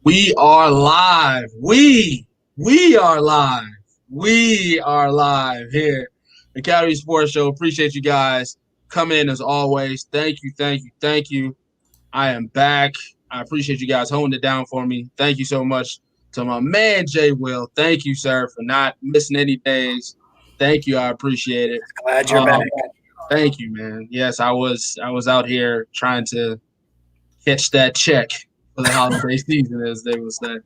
We are live. We are live. We are live here. The Academy Sports Show. Appreciate you guys coming in as always. Thank you. I am back. I appreciate you guys holding it down for me. Thank you so much to my man JWill. Thank you, sir, for not missing any days. Thank you. I appreciate it. Glad you're back. Thank you, man. Yes, I was out here trying to catch that check for the holiday season, as they would say.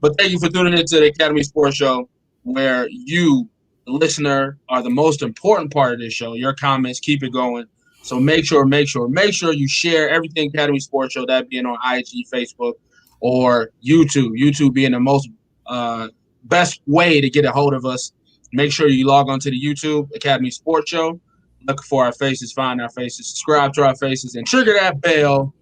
But thank you for tuning into the Academy Sports Show, where you, the listener, are the most important part of this show. Your comments keep it going. So make sure you share everything Academy Sports Show, that being on IG, Facebook, or YouTube. YouTube being the most best way to get a hold of us. Make sure you log on to the YouTube Academy Sports Show. Look for our faces, find our faces, subscribe to our faces, and trigger that bell.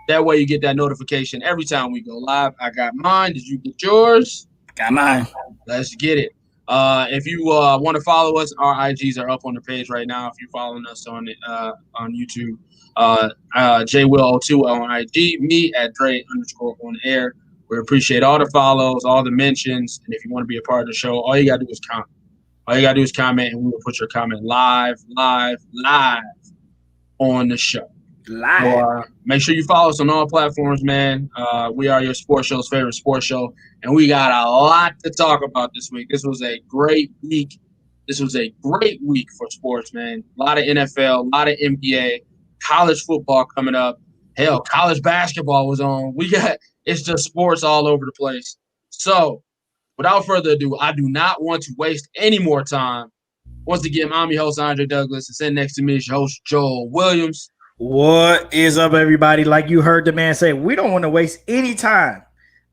That way you get that notification every time we go live. I got mine. Did you get yours? Got mine. Let's get it. If you want to follow us, our IGs are up on the page right now. If you're following us on YouTube, JWill02 on IG, me at Dre _on air. We appreciate all the follows, all the mentions, and if you want to be a part of the show, all you got to do is comment. All you got to do is comment, and we will put your comment live on the show. Live. So, make sure you follow us on all platforms, man. We are your sports show's favorite sports show, and we got a lot to talk about this week. This was a great week. For sports, man. A lot of NFL, a lot of NBA, college football coming up. Hell, college basketball was on. It's just sports all over the place. So, without further ado, I do not want to waste any more time. Once again, I'm your host, Andre Douglas, and sitting next to me is your host, Joel Williams. What is up, everybody? Like you heard the man say, we don't want to waste any time.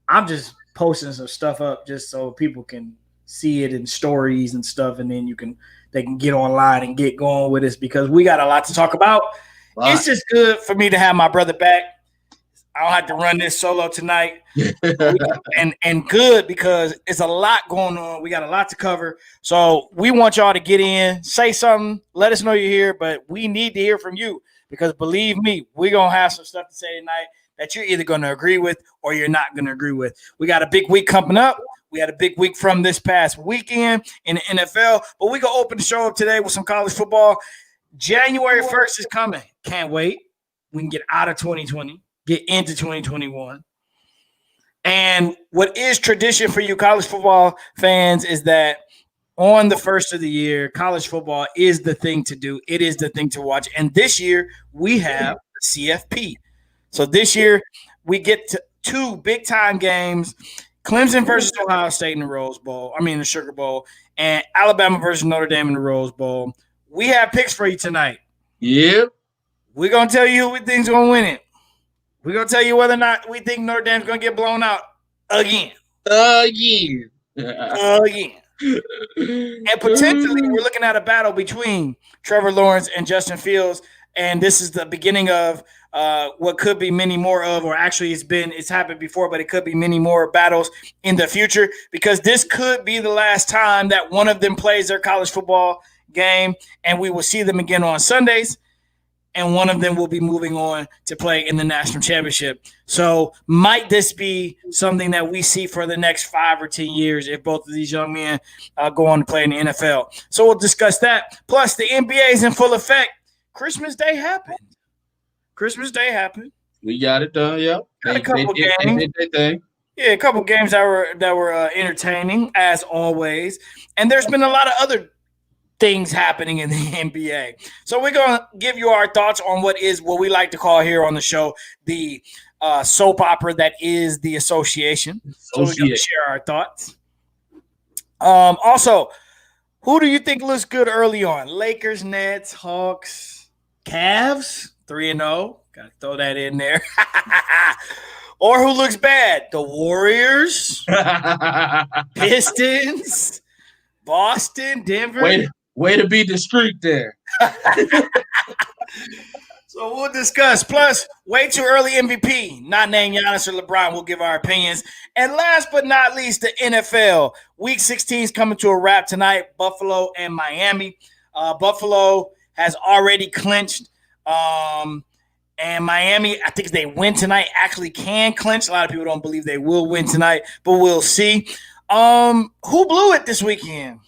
I'm just posting some stuff up just so people can see it in stories and stuff, and then they can get online and get going with us because we got a lot to talk about. Right. It's just good for me to have my brother back. I don't have to run this solo tonight. and good because it's a lot going on. We got a lot to cover. So we want y'all to get in, say something, let us know you're here, but we need to hear from you. Because believe me, we're going to have some stuff to say tonight that you're either going to agree with or you're not going to agree with. We got a big week coming up. We had a big week from this past weekend in the NFL. But we're going to open the show up today with some college football. January 1st is coming. Can't wait. We can get out of 2020, get into 2021. And what is tradition for you college football fans is that on the first of the year, college football is the thing to do. It is the thing to watch. And this year, we have CFP. So this year, we get to two big-time games, Clemson versus Ohio State in the Sugar Bowl, and Alabama versus Notre Dame in the Rose Bowl. We have picks for you tonight. Yep. We're going to tell you who we think is going to win it. We're going to tell you whether or not we think Notre Dame's going to get blown out again. Again. And potentially, we're looking at a battle between Trevor Lawrence and Justin Fields, and this is the beginning of what could be many more of, or actually it's happened before, but it could be many more battles in the future because this could be the last time that one of them plays their college football game, and we will see them again on Sundays. And one of them will be moving on to play in the national championship. So might this be something that we see for the next 5 or 10 years if both of these young men go on to play in the NFL? So we'll discuss that. Plus, the NBA is in full effect. Christmas Day happened. We got it done, yep. Got a couple games. Yeah, a couple games that were entertaining, as always. And there's been a lot of other things happening in the NBA. So we're going to give you our thoughts on what we like to call here on the show the soap opera that is the association. So we're going to share our thoughts. Also, who do you think looks good early on? Lakers, Nets, Hawks, Cavs, 3-0. Got to throw that in there. Or who looks bad? The Warriors, Pistons, Boston, Denver. Way to be discreet there. So we'll discuss. Plus, way too early MVP. Not named Giannis or LeBron. We'll give our opinions. And last but not least, the NFL. Week 16 is coming to a wrap tonight. Buffalo and Miami. Buffalo has already clinched And Miami, I think if they win tonight, actually can clinch. A lot of people don't believe they will win tonight, but we'll see. Who blew it this weekend?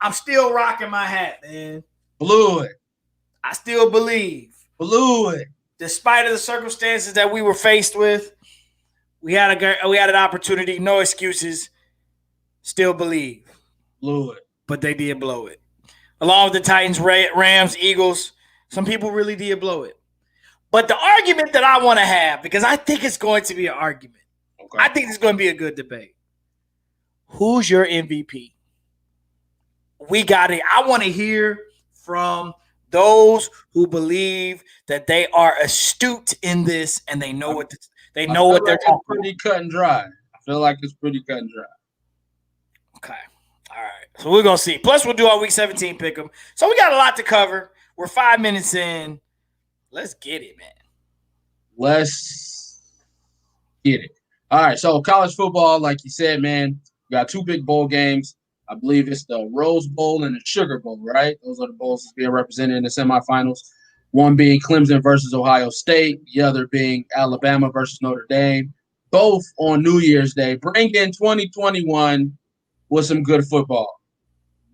I'm still rocking my hat, man. Blew it. I still believe. Blew it. Despite of the circumstances that we were faced with, we had an opportunity. No excuses. Still believe. Blew it. But they did blow it. Along with the Titans, Rams, Eagles, some people really did blow it. But the argument that I want to have, because I think it's going to be an argument. Okay. I think it's going to be a good debate. Who's your MVP? We got it. I want to hear from those who believe that they are astute in this and they know what they're talking about. Pretty cut and dry. I feel like it's pretty cut and dry. Okay. All right. So we're going to see. Plus, we'll do our Week 17 pick 'em. So we got a lot to cover. We're 5 minutes in. Let's get it, man. Let's get it. All right. So college football, like you said, man, we got 2 big bowl games. I believe it's the Rose Bowl and the Sugar Bowl, right? Those are the bowls that's being represented in the semifinals. One being Clemson versus Ohio State, the other being Alabama versus Notre Dame. Both on New Year's Day. Bring in 2021 with some good football.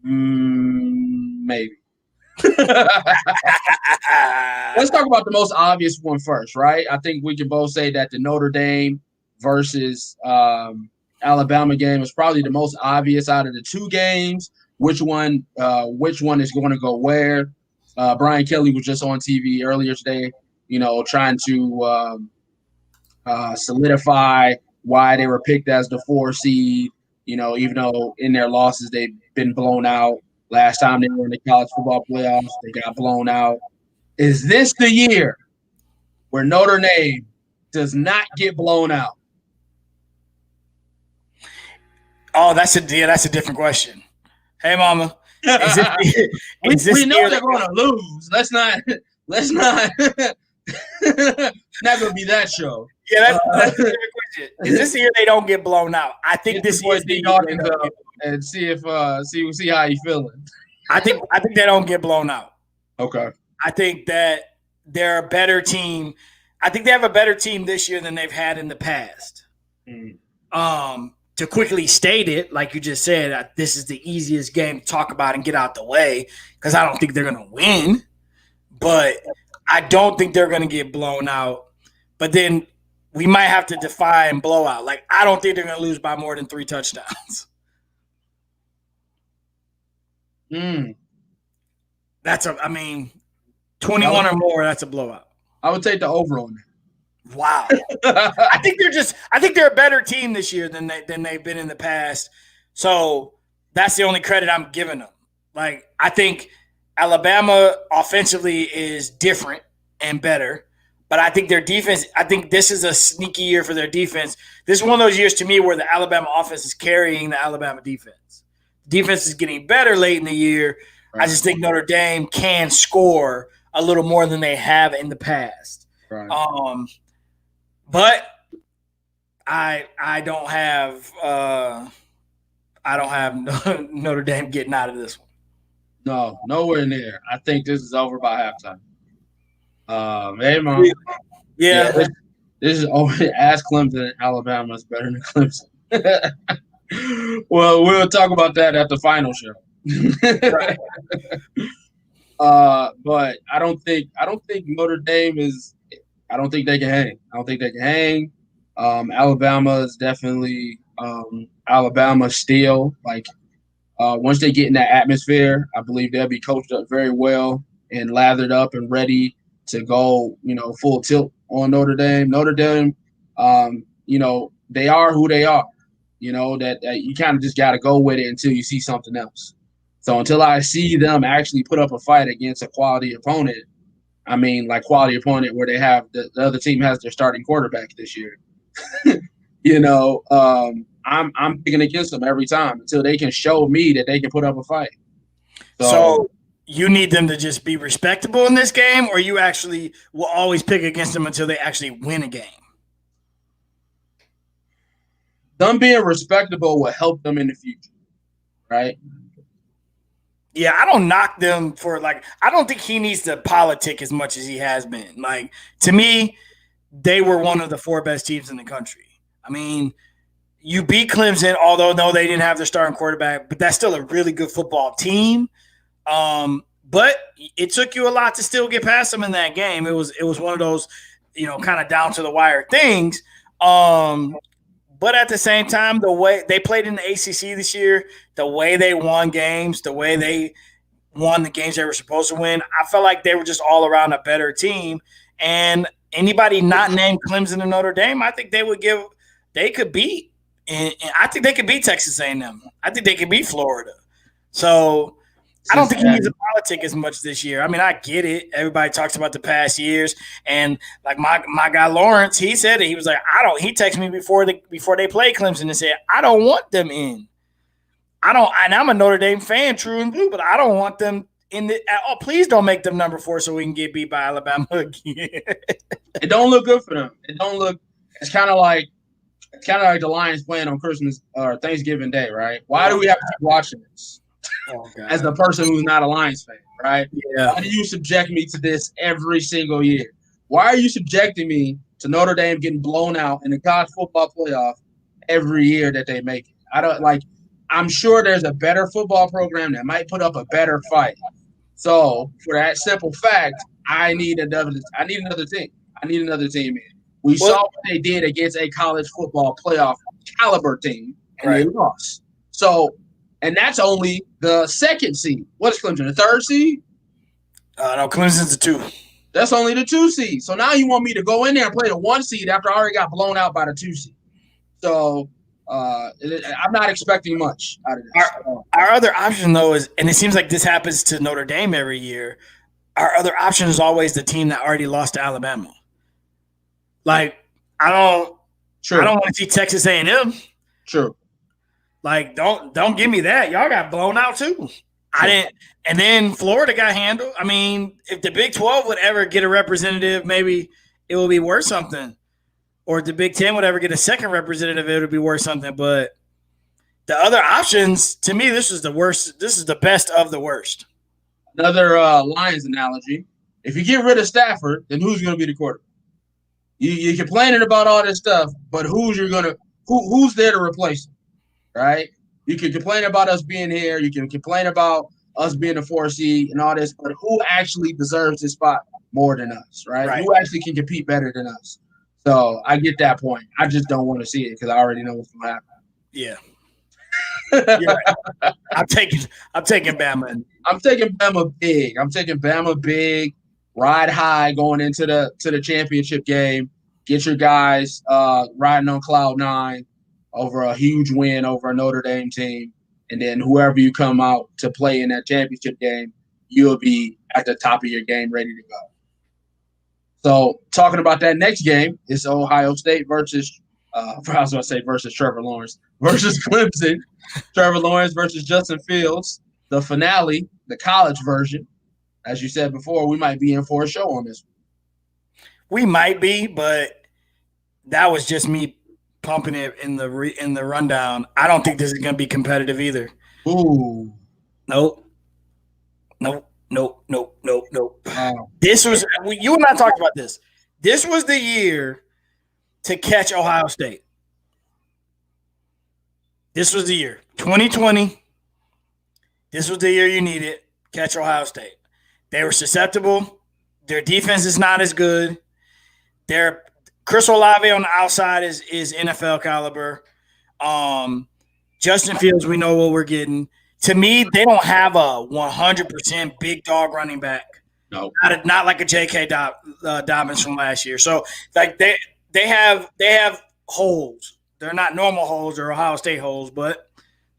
Maybe. Let's talk about the most obvious one first, right? I think we can both say that the Notre Dame versus Alabama game is probably the most obvious out of the 2 games. Which one is going to go where? Brian Kelly was just on TV earlier today, trying to solidify why they were picked as the 4 seed. Even though in their losses they've been blown out. Last time they were in the college football playoffs, they got blown out. Is this the year where Notre Dame does not get blown out? Oh, that's a different question. Hey, Mama. We know they're going to lose. Let's not. Not going to be that show. Yeah, that's a different question. Is this the year they don't get blown out? I think this year they and see how you feeling. I think they don't get blown out. Okay. I think that they're a better team. I think they have a better team this year than they've had in the past. To quickly state it, like you just said, this is the easiest game to talk about and get out the way because I don't think they're going to win, but I don't think they're going to get blown out. But then we might have to define blowout. Like, I don't think they're going to lose by more than 3 touchdowns. That's 21 or more, that's a blowout. I would take the over on that. Wow. I think they're a better team this year than they've been in the past. So that's the only credit I'm giving them. Like, I think Alabama offensively is different and better, but I think their defense, I think this is a sneaky year for their defense. This is one of those years to me where the Alabama offense is carrying the Alabama defense. Defense is getting better late in the year. Right. I just think Notre Dame can score a little more than they have in the past. Right. But I don't have Notre Dame getting out of this one. No, nowhere near. I think this is over by halftime. Hey, Mom. Yeah. This is over. Ask Clemson, Alabama is better than Clemson. Well, we'll talk about that at the final show. Right. But I don't think Notre Dame is. I don't think they can hang. Alabama is definitely Alabama still. Like once they get in that atmosphere, I believe they'll be coached up very well and lathered up and ready to go, full tilt on Notre Dame. Notre Dame, they are who they are. That you kind of just got to go with it until you see something else. So until I see them actually put up a fight against a quality opponent, quality opponent where they have the other team has their starting quarterback this year. I'm picking against them every time until they can show me that they can put up a fight. So you need them to just be respectable in this game, or you actually will always pick against them until they actually win a game? Them being respectable will help them in the future, right? Yeah, I don't knock them for I don't think he needs to politic as much as he has been. Like, to me, they were one of the 4 best teams in the country. I mean, you beat Clemson, although no, they didn't have their starting quarterback, but that's still a really good football team. But it took you a lot to still get past them in that game. It was one of those, kind of down to the wire things. But at the same time, the way they played in the ACC this year, the way they won games, the way they won the games they were supposed to win, I felt like they were just all around a better team. And anybody not named Clemson and Notre Dame, I think they could beat. And I think they could beat Texas A&M. I think they could beat Florida. So I don't think he needs a politic as much this year. I mean, I get it. Everybody talks about the past years, and like my guy Lawrence, he said it. He was like, He texted me before they played Clemson and said, I don't want them in. And I'm a Notre Dame fan, true and blue, but I don't want them in the. Oh, please don't make them number 4 so we can get beat by Alabama again. It don't look good for them. It don't look. It's kind of like the Lions playing on Christmas or Thanksgiving Day, right? Why do we have to keep watching this? Oh, as the person who's not a Lions fan, right? Yeah. Why do you subject me to this every single year? Why are you subjecting me to Notre Dame getting blown out in the college football playoff every year that they make it? I'm sure there's a better football program that might put up a better fight. So for that simple fact, I need another team. I need another team in. We saw what they did against a college football playoff caliber team, and they lost. So. And that's only the 2nd seed. What is Clemson, the 3rd seed? No, Clemson's the 2. That's only the 2 seed. So now you want me to go in there and play the 1 seed after I already got blown out by the 2 seed. So I'm not expecting much out of this. Our other option, though, is, and it seems like this happens to Notre Dame every year, our other option is always the team that already lost to Alabama. Like, I don't want to see Texas A&M. True. Like, don't give me that. Y'all got blown out too. I didn't, and then Florida got handled. I mean, if the Big 12 would ever get a representative, maybe it would be worth something. Or if the Big 10 would ever get a second representative, it would be worth something. But the other options, to me, this is the worst. This is the best of the worst. Another Lions analogy. If you get rid of Stafford, then who's going to be the quarterback? You're complaining about all this stuff, but who's there to replace him? Right? You can complain about us being here. You can complain about us being the 4 seed and all this, but who actually deserves this spot more than us, right? Who actually can compete better than us? So I get that point. I just don't want to see it because I already know what's going to happen. Yeah. Right. I'm taking Bama. I'm taking Bama big. Ride high going into the championship game. Get your guys riding on cloud 9. Over a huge win over a Notre Dame team. And then whoever you come out to play in that championship game, you'll be at the top of your game ready to go. So talking about that next game, it's Ohio State versus Trevor Lawrence versus Clemson. Trevor Lawrence versus Justin Fields. The finale, the college version. As you said before, we might be in for a show on this one. We might be, but that was just me pumping it in the rundown. I don't think this is going to be competitive either. Ooh. Nope. This was you and I talked about this. This was the year to catch Ohio State. This was the year. 2020. This was the year you needed. Catch Ohio State. They were susceptible. Their defense is not as good. Chris Olave on the outside is NFL caliber. Justin Fields, we know what we're getting. To me, they don't have a 100% big dog running back. No, not like a J.K. Dobbins from last year. So like they have holes. They're not normal holes or Ohio State holes, but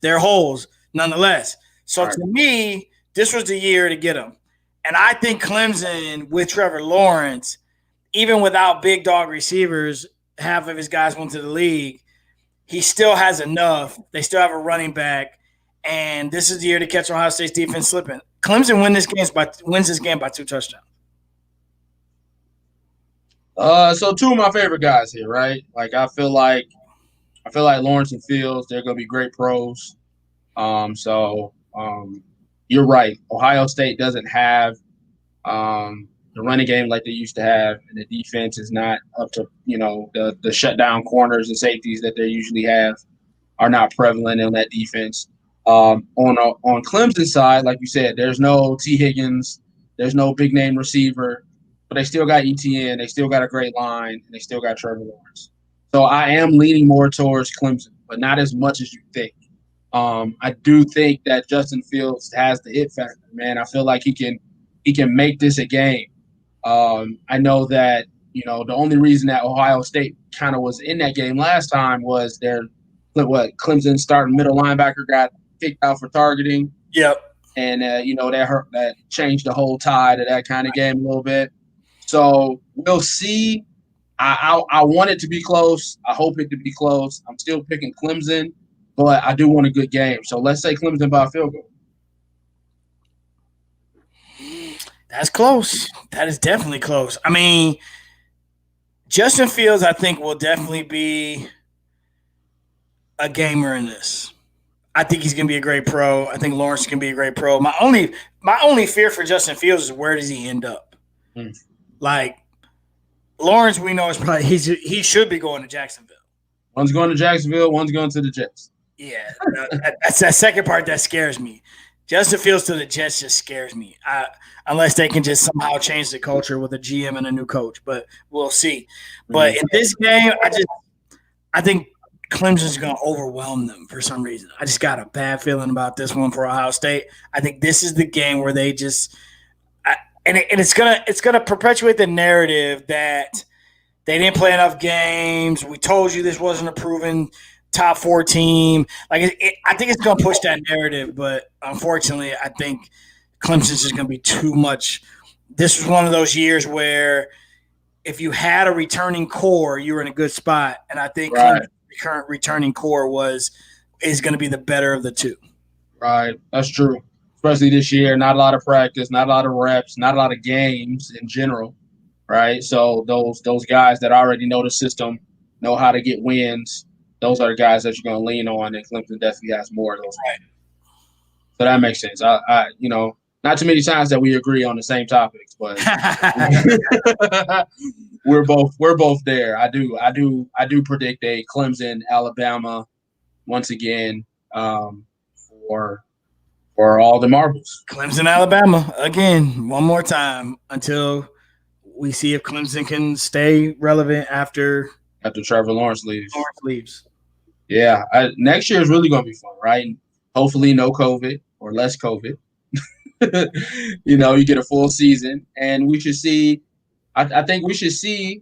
they're holes nonetheless. So to me, this was the year to get them. And I think Clemson with Trevor Lawrence, even without big dog receivers, half of his guys went to the league. He still has enough. They still have a running back, and this is the year to catch Ohio State's defense slipping. Clemson wins this game by 2 touchdowns. So 2 of my favorite guys here, right? Like I feel like Lawrence and Fields, they're gonna be great pros. you're right. Ohio State doesn't have the running game like they used to have, and the defense is not up to the shutdown corners and safeties that they usually have are not prevalent on that defense. On Clemson's side, like you said, there's no T. Higgins, there's no big name receiver, but they still got ETN, they still got a great line, and they still got Trevor Lawrence. So I am leaning more towards Clemson, but not as much as you think. I do think that Justin Fields has the it factor, man. I feel like he can make this a game. I know that the only reason that Ohio State kind of was in that game last time was Clemson starting middle linebacker got kicked out for targeting. Yep. And that changed the whole tide of that kind of game a little bit. So we'll see. I want it to be close. I hope it to be close. I'm still picking Clemson, but I do want a good game. So let's say Clemson by a field goal. That's close. That is definitely close. I mean, Justin Fields, I think, will definitely be a gamer in this. I think he's going to be a great pro. I think Lawrence can be a great pro. My only fear for Justin Fields is where does he end up? Like Lawrence, we know is probably he should be going to Jacksonville. One's going to Jacksonville. One's going to the Jets. Yeah, that's that second part that scares me. Justin Fields to the Jets just scares me. Unless they can just somehow change the culture with a GM and a new coach, but we'll see. But in this game, I think Clemson's going to overwhelm them for some reason. I just got a bad feeling about this one for Ohio State. I think this is the game where they just and it's gonna perpetuate the narrative that they didn't play enough games. We told you this wasn't a proven top 4 team. Like I think it's going to push that narrative, but unfortunately, I think Clemson's just going to be too much. This was one of those years where if you had a returning core, you were in a good spot, and I think Clemson's current returning core is going to be the better of the two. Right, that's true. Especially this year, not a lot of practice, not a lot of reps, not a lot of games in general. Right, so those guys that already know the system, know how to get wins. Those are the guys that you're going to lean on, and Clemson definitely has more of those. Right. So that makes sense. I not too many times that we agree on the same topics, but we're both there. I do predict a Clemson, Alabama once again for all the marbles. Clemson, Alabama again, one more time until we see if Clemson can stay relevant after Trevor Lawrence leaves. Yeah, next year is really going to be fun, right? Hopefully no COVID or less COVID. You get a full season, and we should see I think we should see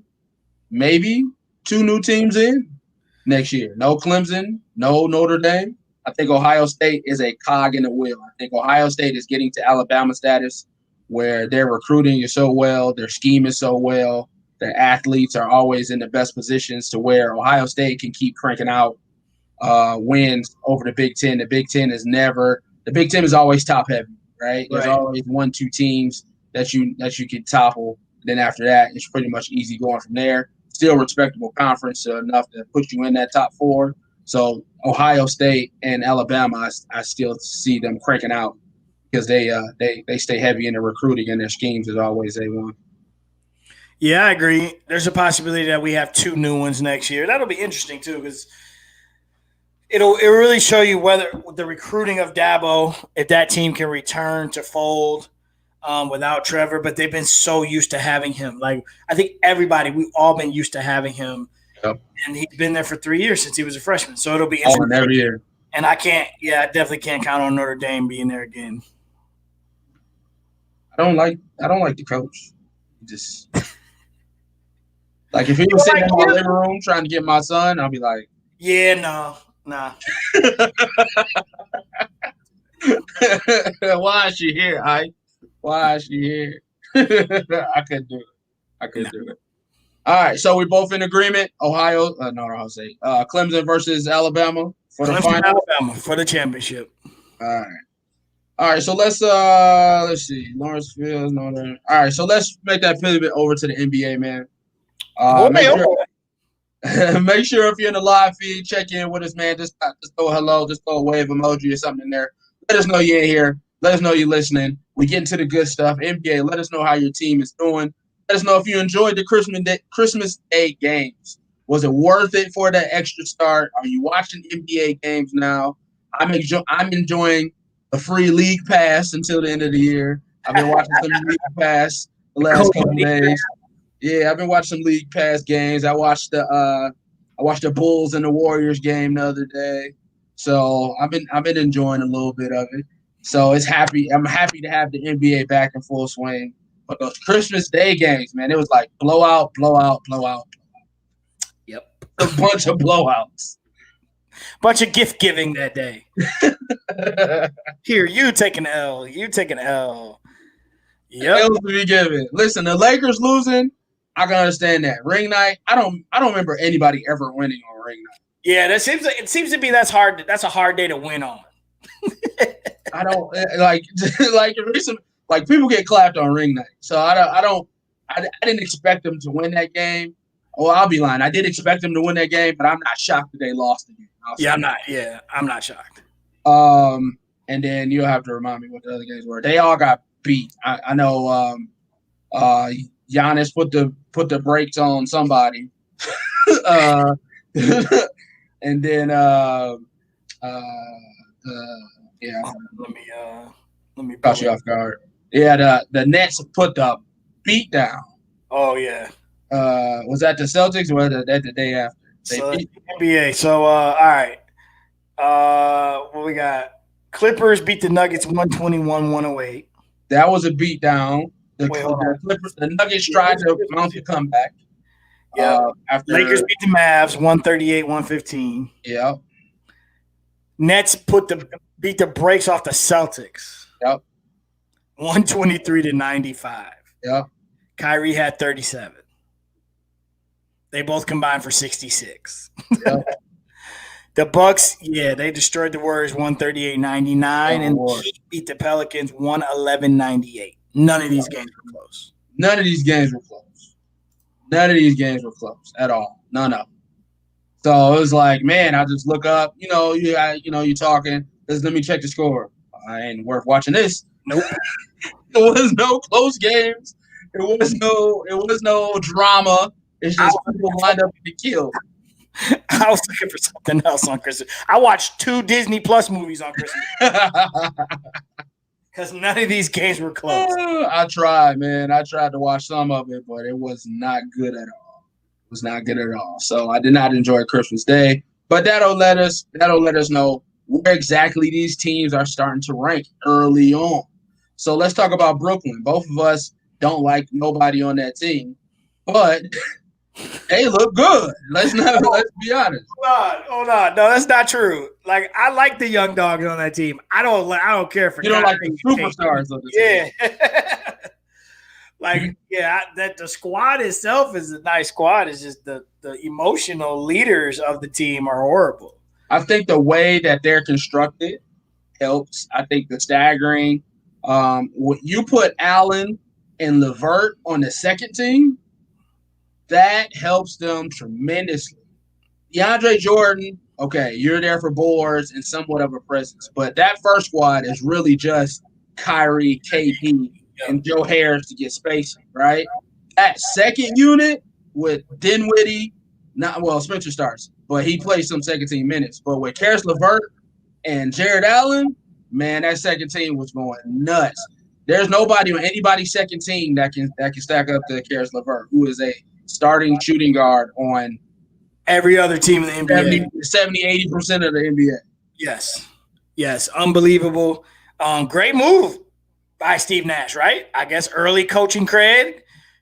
maybe 2 new teams in next year. No Clemson, no Notre Dame. I think Ohio State is a cog in the wheel. I think Ohio State is getting to Alabama status where their recruiting is so well, their scheme is so well, their athletes are always in the best positions to where Ohio State can keep cranking out wins over the Big Ten. The Big Ten is always top heavy, right? There's always 1-2 teams that you can topple. Then after that, it's pretty much easy going from there. Still respectable conference enough to put you in that top 4. So Ohio State and Alabama, I still see them cranking out because they stay heavy in their recruiting and their schemes is always A1. Yeah, I agree. There's a possibility that we have 2 new ones next year. That'll be interesting too because it'll really show you whether the recruiting of Dabo, if that team can return to fold without Trevor, but they've been so used to having him. Like I think we've all been used to having him. Yep. And he's been there for 3 years since he was a freshman. So it'll be interesting. Every year. And I definitely can't count on Notre Dame being there again. I don't like the coach. Just like if he was sitting in my living room trying to get my son, I'll be like, yeah, no. Nah. Why is she here, Ike? Why is she here? I couldn't do it. All right, so we're both in agreement. Ohio State. Clemson versus Alabama for the final. Alabama for the championship. All right. So let's see. Lawrence Fields. All right, so let's make that pivot over to the NBA, man. Make sure if you're in the live feed, check in with us, man. Just throw a hello, just throw a wave emoji or something in there. Let us know you're in here. Let us know you're listening. We get into the good stuff. NBA, let us know how your team is doing. Let us know if you enjoyed the Christmas Day games. Was it worth it for that extra start? Are you watching NBA games now? I'm enjoying the free league pass until the end of the year. I've been watching some league pass the last couple of days. Yeah, I've been watching some league pass games. I watched the Bulls and the Warriors game the other day. So I've been enjoying a little bit of it. So I'm happy to have the NBA back in full swing. But those Christmas Day games, man, it was like blowout, blowout, blowout. Yep. A bunch of blowouts. Bunch of gift giving that day. Here, you take an L. You take an L. Yep. L's to be given. Listen, the Lakers losing, I can understand that. Ring night, I don't remember anybody ever winning on ring night. Yeah, it seems to be that's hard. That's a hard day to win on. I don't like people get clapped on ring night. So I didn't expect them to win that game. Well, I'll be lying. I did expect them to win that game, but I'm not shocked that they lost the game. I'm not shocked. And then you'll have to remind me what the other games were. They all got beat. I know Giannis put the brakes on somebody. And then yeah. Let me caught you off guard. Yeah, the Nets put the beat down. Oh yeah. Was that the Celtics or was that the day after? So NBA. So all right. What we got? Clippers beat the Nuggets 121-108. That was a beat down. The Nuggets tried to mount the comeback. Yeah. Lakers beat the Mavs 138-115. Yeah. Nets beat the brakes off the Celtics. Yep. 123-95. Yep. Kyrie had 37. They both combined for 66. Yep. The Bucks, they destroyed the Warriors 138-99, and the Heat beat the Pelicans 111-98. None of these games were close. None of these games were close at all. None of them. So it was like, man, I just look up, you're talking. Let me check the score. I ain't worth watching this. Nope. There was no close games. It was no drama. It's just people lined up to be killed. I was looking for something else on Christmas. I watched 2 Disney Plus movies on Christmas because none of these games were close. I tried, man. I tried to watch some of it, but it was not good at all. So I did not enjoy Christmas Day, but that'll let us know where exactly these teams are starting to rank early on. So let's talk about Brooklyn. Both of us don't like nobody on that team, but they look good. Let's be honest. Hold on. No, that's not true. Like, I like the young dogs on that team. I don't care for. You don't like the superstars of the team. Yeah. That the squad itself is a nice squad. It's just the emotional leaders of the team are horrible. I think the way that they're constructed helps. I think the staggering. When you put Allen and LeVert on the second team, that helps them tremendously. DeAndre Jordan, okay, you're there for boards and somewhat of a presence, but that first squad is really just Kyrie, KP, and Joe Harris to get spacing, right? That second unit with Dinwiddie, Spencer starts, but he plays some second team minutes. But with Karis LeVert and Jared Allen, man, that second team was going nuts. There's nobody on anybody's second team that can stack up to Karis LeVert, who is a starting shooting guard on every other team in the NBA. 70-80% of the NBA. Yes. Unbelievable. Great move by Steve Nash, right? I guess early coaching cred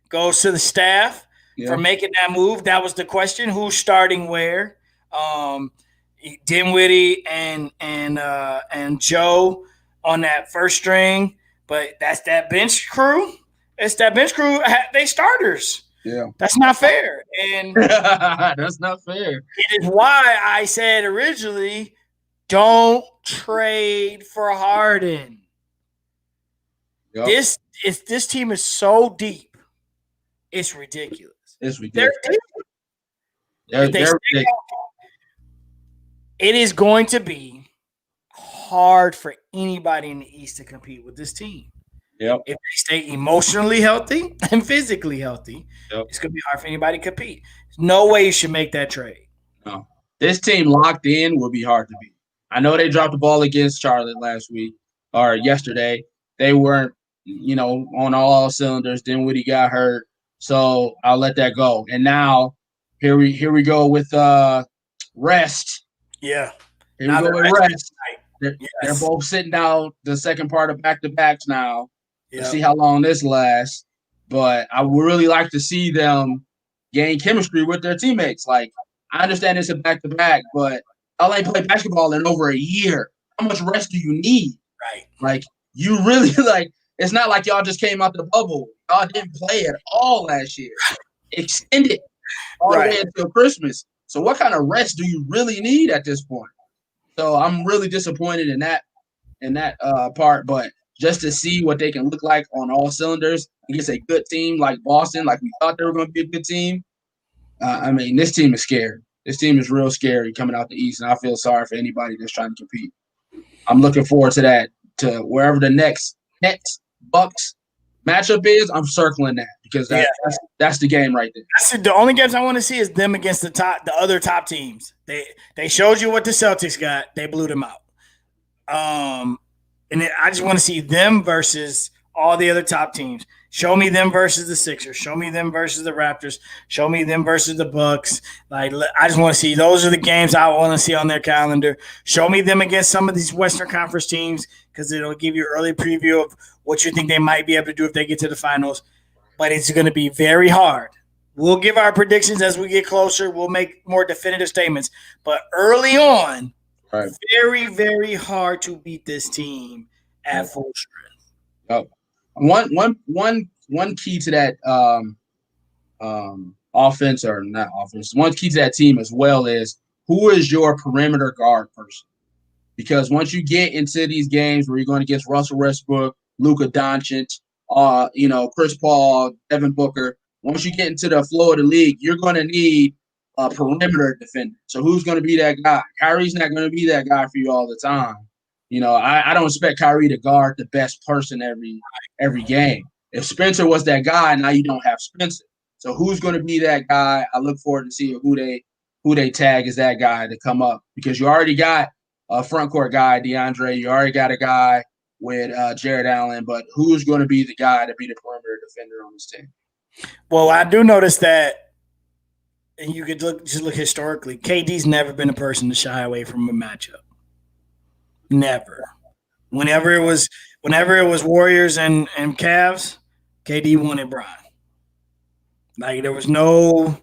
goes to the staff for making that move. That was the question. Who's starting where? Dinwiddie and Joe on that first string, but that's that bench crew. It's that bench crew. They starters. Yeah, that's not fair, and that's not fair. It is why I said originally, don't trade for Harden. Yep. This team is so deep, it's ridiculous. It's ridiculous. They're ridiculous. It is going to be hard for anybody in the East to compete with this team. Yep. If they stay emotionally healthy and physically healthy, Yep. it's going to be hard for anybody to compete. There's no way you should make that trade. No. This team locked in will be hard to beat. I know they dropped the ball against Charlotte last week or yesterday. They weren't, on all cylinders. Dinwiddie got hurt, so I'll let that go. And now here we go with rest. Yeah. Here we go with rest. They're both sitting down the second part of back-to-backs now. Yep. Let's see how long this lasts. But I would really like to see them gain chemistry with their teammates. Like, I understand it's a back-to-back, but y'all ain't played basketball in over a year. How much rest do you need? Right. Like, you really, it's not like y'all just came out the bubble. Y'all didn't play at all last year. Extended all the way until Christmas. So what kind of rest do you really need at this point? So I'm really disappointed in that part, but just to see what they can look like on all cylinders against a good team like Boston, like we thought they were going to be a good team. This team is scared. This team is real scary coming out the East, and I feel sorry for anybody that's trying to compete. I'm looking forward to that, to wherever the next Nets Bucks matchup is. I'm circling that because that's the game right there. That's the only games I want to see is them against the other top teams. They showed you what the Celtics got. They blew them out. And then I just want to see them versus all the other top teams. Show me them versus the Sixers. Show me them versus the Raptors. Show me them versus the Bucks. Like, I just want to see. Those are the games I want to see on their calendar. Show me them against some of these Western Conference teams because it'll give you an early preview of what you think they might be able to do if they get to the finals. But it's going to be very hard. We'll give our predictions as we get closer. We'll make more definitive statements. But early on, very, very hard to beat this team at full strength. Oh. One key to that offense, or not offense, one key to that team as well is who is your perimeter guard person? Because once you get into these games where you're going against Russell Westbrook, Luka Doncic, Chris Paul, Devin Booker, once you get into the flow of the league, you're going to need a perimeter defender. So who's going to be that guy? Kyrie's not going to be that guy for you all the time. I don't expect Kyrie to guard the best person every game. If Spencer was that guy, now you don't have Spencer. So who's going to be that guy? I look forward to seeing who they tag as that guy to come up, because you already got a front court guy, DeAndre. You already got a guy with Jared Allen, but who's going to be the guy to be the perimeter defender on this team? Well, I do notice that, and you could look historically, KD's never been a person to shy away from a matchup. Never. Whenever it was Warriors and Cavs, KD wanted Bron. Like, there was no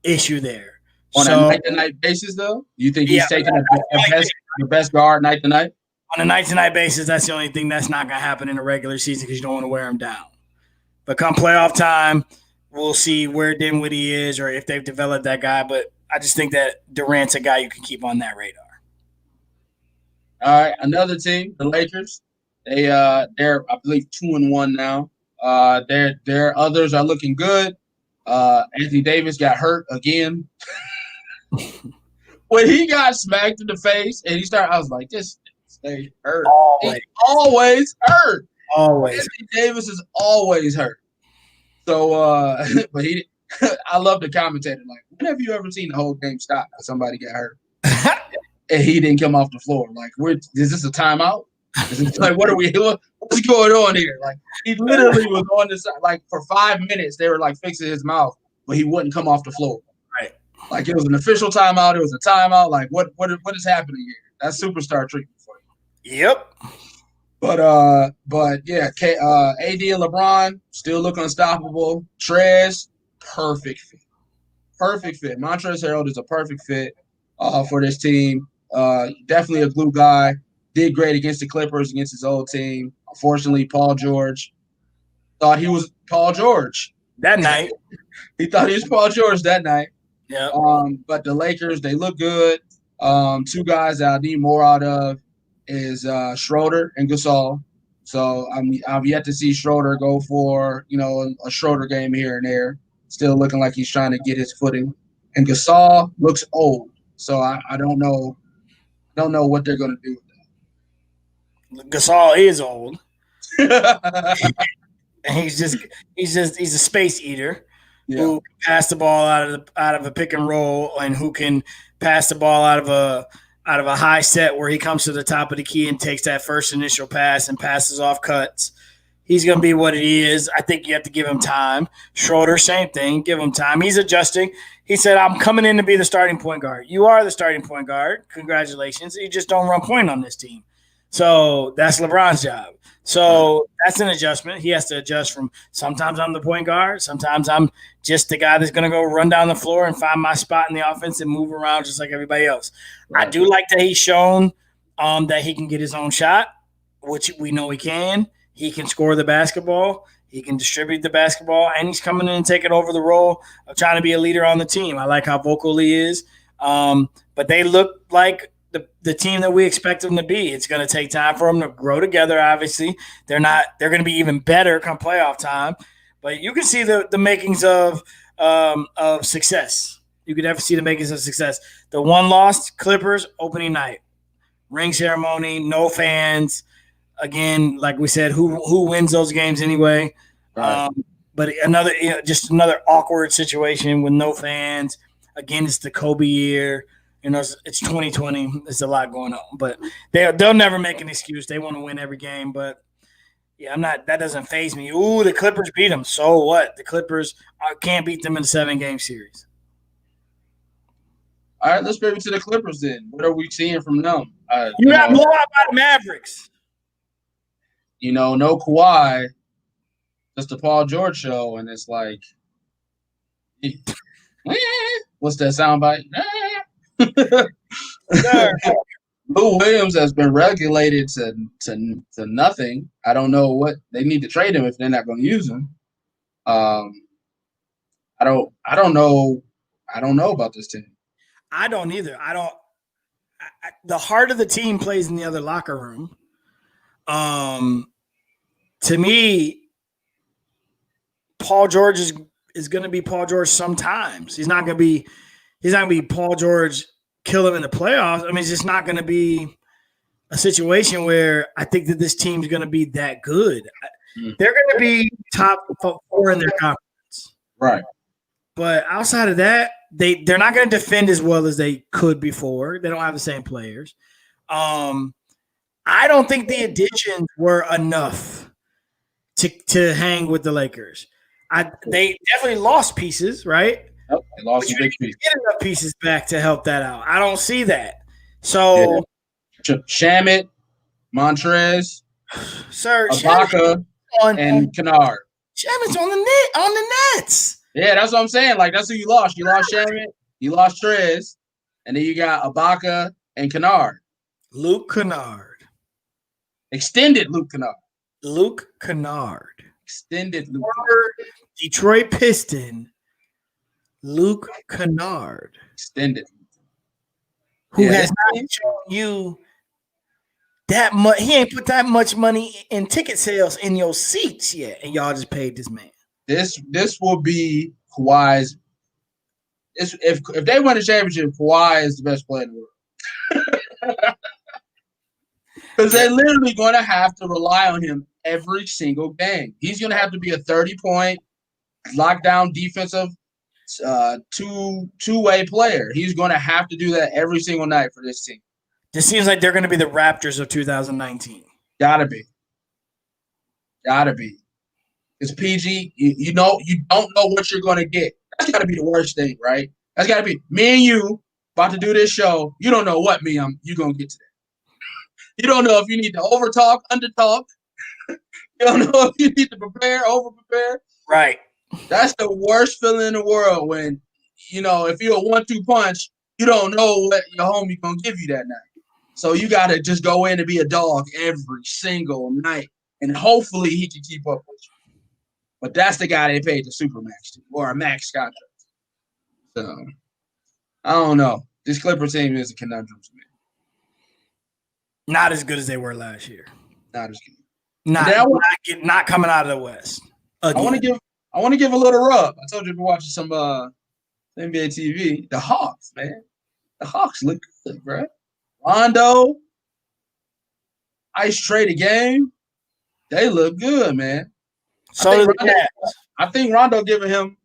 issue there. On a night-to-night basis, though? You think he's taking the best guard night-to-night? On a night-to-night basis, that's the only thing that's not going to happen in the regular season because you don't want to wear him down. But come playoff time, we'll see where Dinwiddie is or if they've developed that guy. But I just think that Durant's a guy you can keep on that radar. All right, another team, the Lakers. They're I believe 2-1 now. Their others are looking good. Anthony Davis got hurt again. When he got smacked in the face and I was like, this stay hurt. He's always hurt. Always. Anthony Davis is always hurt. So, but I love the commentator. Like, when have you ever seen the whole game stop because somebody got hurt? And he didn't come off the floor. Like, is this a timeout? Is it, like, what's going on here? Like, he literally was on the side. Like, for 5 minutes, they were, like, fixing his mouth, but he wouldn't come off the floor. Right. Like, it was an official timeout. It was a timeout. Like, what is happening here? That's superstar treatment for you. Yep. But yeah, AD and LeBron still look unstoppable. Trez, perfect fit. Perfect fit. Montrezl Harrell is a perfect fit for this team. Definitely a glue guy. Did great against the Clippers, against his old team. Unfortunately, Paul George thought he was Paul George that night. He thought he was Paul George that night. Yeah. But the Lakers, they look good. Two guys that I need more out of is Schroeder and Gasol. So I've yet to see Schroeder go for a Schroeder game here and there. Still looking like he's trying to get his footing. And Gasol looks old, so I don't know what they're going to do with that. Gasol is old. And he's a space eater who can pass the ball out of a pick and roll, and who can pass the ball out of a high set where he comes to the top of the key and takes that first initial pass and passes off cuts. He's going to be what he is. I think you have to give him time. Schroeder, same thing. Give him time. He's adjusting. He said, I'm coming in to be the starting point guard. You are the starting point guard. Congratulations. You just don't run point on this team. So that's LeBron's job. So that's an adjustment. He has to adjust from sometimes I'm the point guard. Sometimes I'm just the guy that's going to go run down the floor and find my spot in the offense and move around just like everybody else. Right. I do like that he's shown that he can get his own shot, which we know he can. He can score the basketball. He can distribute the basketball, and he's coming in and taking over the role of trying to be a leader on the team. I like how vocal he is. But they look like the team that we expect them to be. It's going to take time for them to grow together, obviously. They're going to be even better come playoff time. But you can see the makings of success. You can definitely see the makings of success. The one loss, Clippers, opening night. Ring ceremony, no fans. Again, like we said, who wins those games anyway? Right. But just another awkward situation with no fans. Again, it's the Kobe year. It's 2020. There's a lot going on, but they'll never make an excuse. They want to win every game, but yeah, that doesn't faze me. Ooh, the Clippers beat them. So what? The Clippers can't beat them in a 7-game series. All right, let's move to the Clippers then. What are we seeing from them? You got blown out by the Mavericks. No Kawhi, just the Paul George show, and it's like, what's that soundbite? Lou Williams has been relegated to nothing. I don't know what they need to trade him if they're not going to use him. I don't know about this team. I don't either. The heart of the team plays in the other locker room. To me, Paul George is going to be Paul George sometimes. He's not going to be Paul George, kill him in the playoffs. I mean, it's just not going to be a situation where I think that this team's going to be that good. They're going to be top 4 in their conference. Right. But outside of that, they're not going to defend as well as they could before. They don't have the same players. I don't think the additions were enough to hang with the Lakers. They definitely lost pieces, right? Yep, they lost a big piece. Get enough pieces back to help that out. I don't see that. So, Shamet, Montrez, sir, Ibaka, and Kennard. Shamet's on the Nets. Yeah, that's what I'm saying. Like, that's who you lost. You lost Shamet, you lost Trez, and then you got Ibaka and Kennard. Luke Kennard. Extended Luke Kennard. Luke Kennard. Extended Luke Kennard. Detroit Piston. Luke Kennard. Extended. Who has not shown you that much. He ain't put that much money in ticket sales in your seats yet, and y'all just paid this man. This will be Kawhi's. If they win a championship, Kawhi is the best player in the world. Because they're literally going to have to rely on him every single game. He's going to have to be a 30-point, lockdown defensive, two-way player. He's going to have to do that every single night for this team. This seems like they're going to be the Raptors of 2019. Gotta be. It's PG. You don't know what you're going to get. That's got to be the worst thing, right? That's got to be me and you about to do this show. You don't know what you're going to get today. You don't know if you need to overtalk, undertalk. You don't know if you need to prepare, overprepare. Right. That's the worst feeling in the world when, if you're a 1-2 punch, you don't know what your homie going to give you that night. So you got to just go in and be a dog every single night, and hopefully he can keep up with you. But that's the guy they paid the Supermax to, or a max contract. So, I don't know. This Clipper team is a conundrum to me. Not as good as they were last year. Not as good. Not coming out of the West. Again. I want to give a little rub. I told you I've been watching some NBA TV. The Hawks, man. The Hawks look good, bro. Rondo, ice trade a game, they look good, man. So do the Cavs. I think Rondo giving him.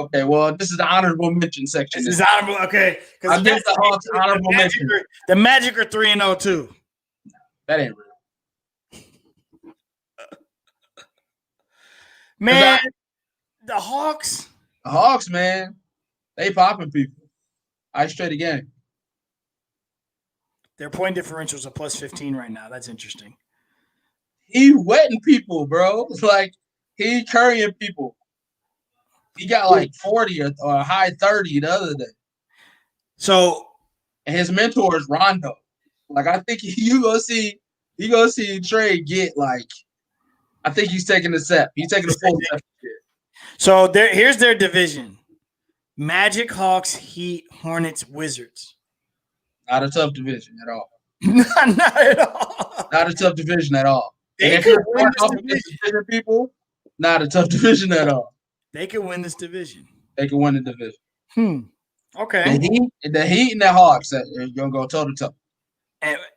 Okay, well, this is the honorable mention section. This is honorable, okay. I give the Hawks honorable mention. The Magic are 3-0 too. That ain't real. Man, the Hawks. The Hawks, man, they popping people. Ice trade again. Their point differential is a +15 right now. That's interesting. He wetting people, bro. Like, he currying people. He got like 40 or a high 30 the other day. So, and his mentor is Rondo. Like, I think you gonna see Trey get like. I think he's taking a step. He's taking a full step. So here's their division: Magic, Hawks, Heat, Hornets, Wizards. Not a tough division at all. Not at all. Not a tough division at all. If you're division people, not a tough division at all. They can win this division. They can win the division. Okay. The Heat and the Hawks are gonna go toe to toe.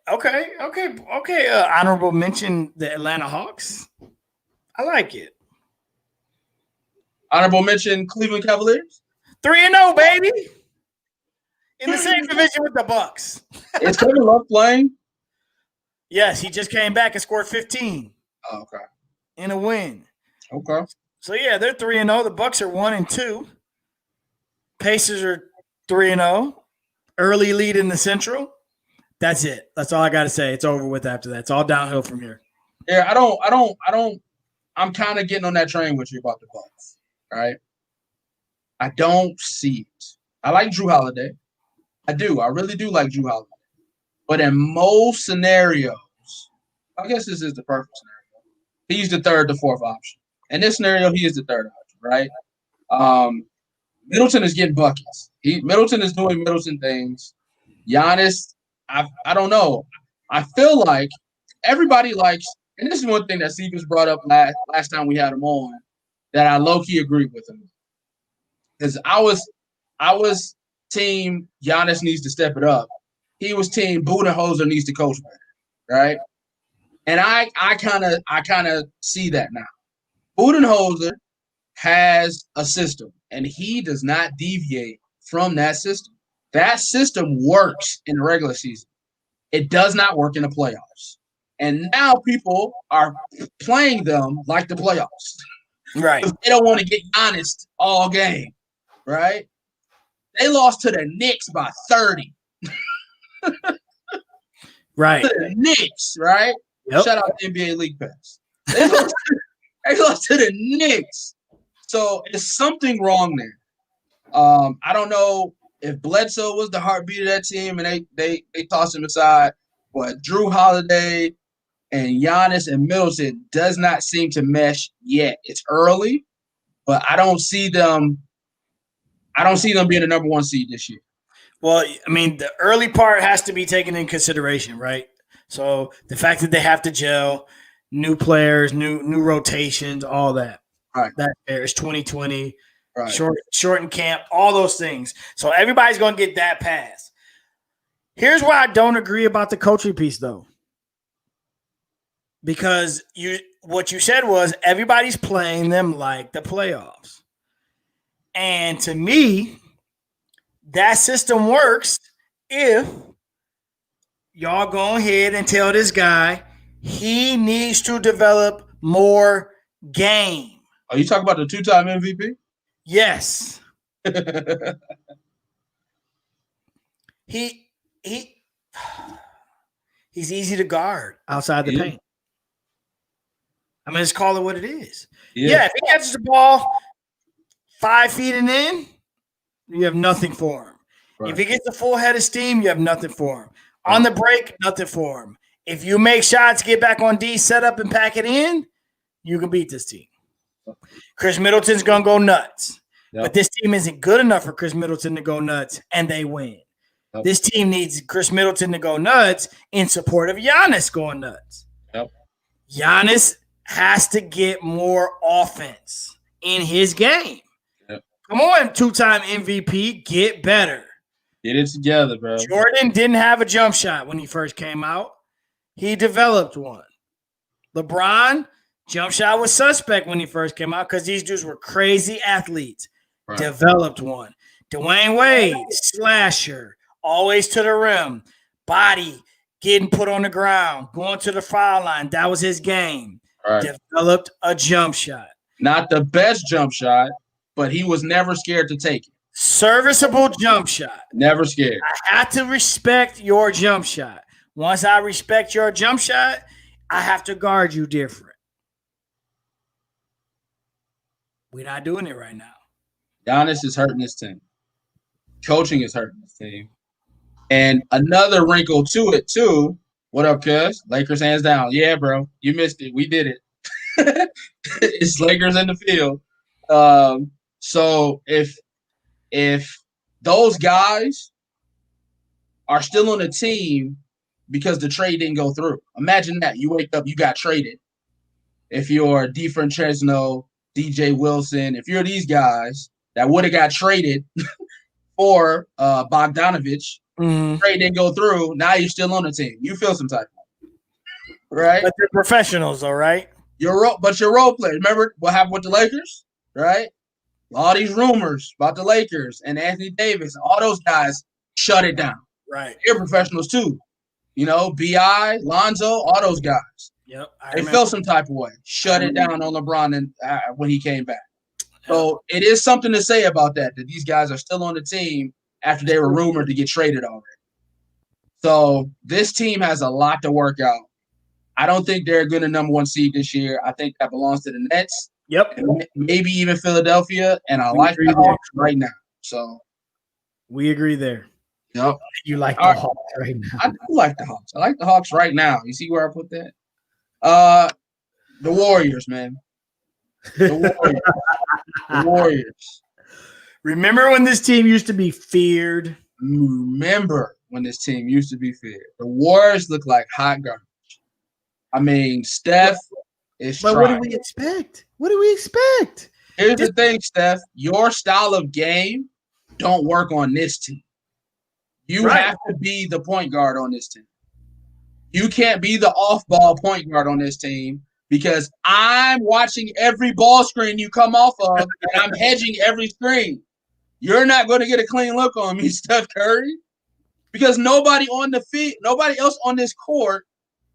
Okay. Honorable mention the Atlanta Hawks. I like it. Honorable mention Cleveland Cavaliers. 3-0, baby. In the same division with the Bucks. Is Kevin Love playing? Yes, he just came back and scored 15. Oh, okay. In a win. Okay. So yeah, they're 3-0. The Bucks are 1-2. Pacers are 3-0. Early lead in the Central. That's it. That's all I got to say. It's over with after that. It's all downhill from here. Yeah, I'm kind of getting on that train with you about the Bucks, right? I don't see it. I like Jrue Holiday. I do. I really do like Jrue Holiday. But in most scenarios, I guess this is the perfect scenario. He's the third to fourth option. In this scenario, he is the third option, right? Middleton is getting buckets. Middleton is doing Middleton things. Giannis, I don't know. I feel like everybody likes, and this is one thing that Stevens brought up last time we had him on, that I low-key agree with him. Because I was team Giannis needs to step it up. He was team Budenholzer needs to coach better, right? And I kind of see that now. Budenholzer has a system, and he does not deviate from that system. That system works in the regular season. It does not work in the playoffs. And now people are playing them like the playoffs. Right. They don't want to get honest all game, right? They lost to the Knicks by 30. Right. To the Knicks, right? Yep. Shout out to NBA League Pass. They lost to the Knicks. So it's something wrong there. I don't know if Bledsoe was the heartbeat of that team and they tossed him aside, but Jrue Holiday and Giannis and Middleton does not seem to mesh yet. It's early, but I don't see them being the number one seed this year. Well, I mean, the early part has to be taken in consideration, right? So the fact that they have to gel, new players, new rotations, all that. Right. That there's 2020, right. shortened camp, all those things. So everybody's going to get that pass. Here's why I don't agree about the coaching piece, though. Because what you said was everybody's playing them like the playoffs. And to me, that system works if y'all go ahead and tell this guy he needs to develop more game. Are you talking about the two-time MVP? Yes. He's easy to guard outside the paint. I mean, let's call it what it is. Yeah, if he catches the ball 5 feet and in, you have nothing for him. Right. If he gets a full head of steam, you have nothing for him. Right. On the break, nothing for him. If you make shots, get back on D, set up and pack it in, you can beat this team. Chris Middleton's going to go nuts. Yep. But this team isn't good enough for Chris Middleton to go nuts, and they win. Yep. This team needs Chris Middleton to go nuts in support of Giannis going nuts. Yep. Giannis has to get more offense in his game. Yep. Come on, two-time MVP, get better. Get it together, bro. Jordan didn't have a jump shot when he first came out. He developed one. LeBron, jump shot was suspect when he first came out because these dudes were crazy athletes. Right. Developed one. Dwayne Wade, slasher, always to the rim, body getting put on the ground, going to the foul line. That was his game. Right. Developed a jump shot. Not the best jump shot, but he was never scared to take it. Serviceable jump shot. Never scared. I have to respect your jump shot. Once I respect your jump shot, I have to guard you different. We're not doing it right now. Giannis is hurting this team. Coaching is hurting this team. And another wrinkle to it, too. What up, cuz? Lakers hands down. Yeah, bro. You missed it. We did it. It's Lakers in the field. So if those guys are still on the team because the trade didn't go through. Imagine that. You wake up, you got traded. If you're DiFrancesco, DJ Wilson, if you're these guys that would have got traded for Bogdanovich, trade didn't go through, now you're still on the team. You feel some type of right? But they're professionals, though, right? You're role players. Remember what happened with the Lakers, right? All these rumors about the Lakers and Anthony Davis, all those guys shut it down. Right. They're professionals too. You know, B.I., Lonzo, all those guys. Yep. They felt some type of way. Shut it down on LeBron and when he came back. So it is something to say about that these guys are still on the team after they were rumored to get traded already. So this team has a lot to work out. I don't think they're a good number one seed this year. I think that belongs to the Nets. Yep. Maybe even Philadelphia. And I like the Hawks right now. So we agree there. Yep. You like the Hawks right now. I do like the Hawks. I like the Hawks right now. You see where I put that? The Warriors, man. The Warriors. The Warriors. Remember when this team used to be feared? Remember when this team used to be feared. The Warriors look like hot garbage. I mean, Steph is trying. But what do we expect? What do we expect? Here's the thing, Steph. Your style of game don't work on this team. You have to be the point guard on this team. You can't be the off-ball point guard on this team because I'm watching every ball screen you come off of, and I'm hedging every screen. You're not going to get a clean look on me, Steph Curry, because nobody on the field, nobody else on this court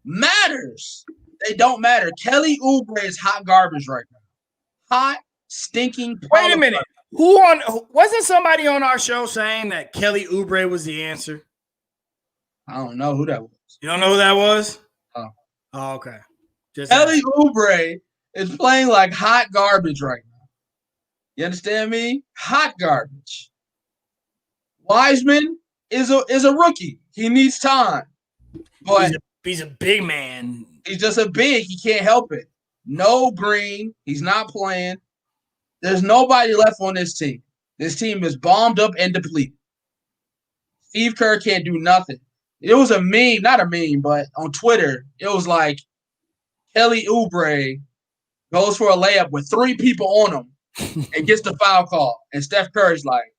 matters. They don't matter. Kelly Oubre is hot garbage right now. Hot, stinking. Wait a minute. Wasn't somebody on our show saying that Kelly Oubre was the answer? I don't know who that was. You don't know who that was? Oh, okay. Kelly Oubre is playing like hot garbage right now. You understand me? Hot garbage. Wiseman is a rookie. He needs time. But he's a big man. He's just a big. He can't help it. No Green. He's not playing. There's nobody left on this team. This team is bombed up and depleted. Steve Kerr can't do nothing. It was a meme, not a meme, but on Twitter, it was like Kelly Oubre goes for a layup with 3 people on him and gets the foul call. And Steph Curry's like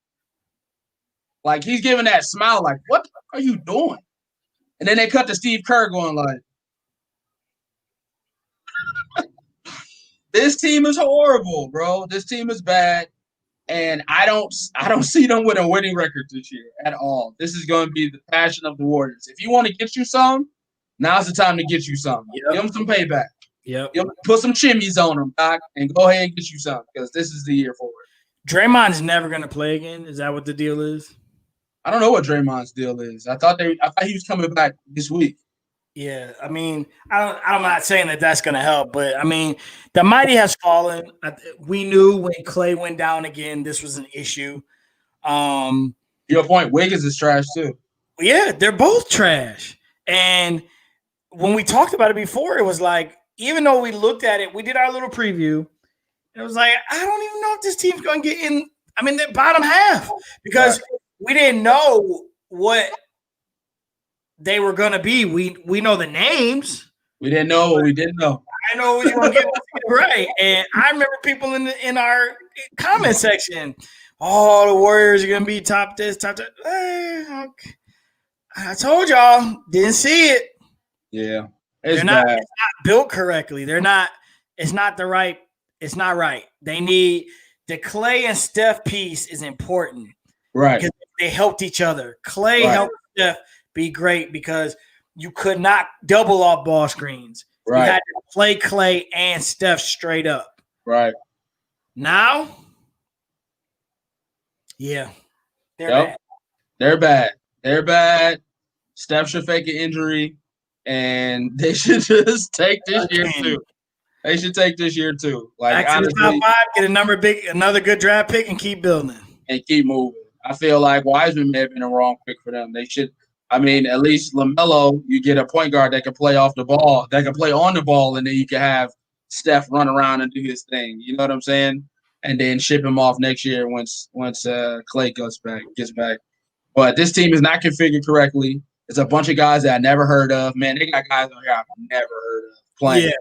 he's giving that smile like, what the fuck are you doing? And then they cut to Steve Kerr going like, this team is horrible, bro. This team is bad. And I don't see them with a winning record this year at all. This is going to be the passion of the Warriors. If you want to get you some, now's the time to get you some. Yep. Give them some payback. Yep. Put some chimneys on them, Doc, and go ahead and get you some because this is the year for it. Draymond's never going to play again. Is that what the deal is? I don't know what Draymond's deal is. I thought he was coming back this week. Yeah, I mean, I'm not saying that that's going to help, but I mean, the mighty has fallen. We knew when Clay went down again, this was an issue. Your point, Wiggins is trash too. Yeah, they're both trash. And when we talked about it before, it was like, even though we looked at it, we did our little preview. It was like, I don't even know if this team's going to get in. I mean, the bottom half because we didn't know what they were going to be. We know the names. We didn't know what we didn't know. I know we were getting right. And I remember people in our comment section, oh, the Warriors are going to be top this, top that. Okay. I told y'all, didn't see it. Yeah, They're not, it's not built correctly. They're not. It's not the right. It's not right. They need the Clay and Steph piece is important, right? Because they helped each other. Clay helped Steph be great because you could not double off ball screens. Right. You had to play Clay and Steph straight up. Right. Now, yeah, they're bad. They're bad. They're bad. Steph should fake an injury, and they should just take this year too. They should take this year too. Like, back to the top 5, get another good draft pick, and keep building and keep moving. I feel like Wiseman may have been a wrong pick for them. They should. I mean, at least LaMelo, you get a point guard that can play off the ball, that can play on the ball, and then you can have Steph run around and do his thing. You know what I'm saying? And then ship him off next year once Clay gets back. But this team is not configured correctly. It's a bunch of guys that I never heard of. Man, they got guys on here I've never heard of playing. Yeah.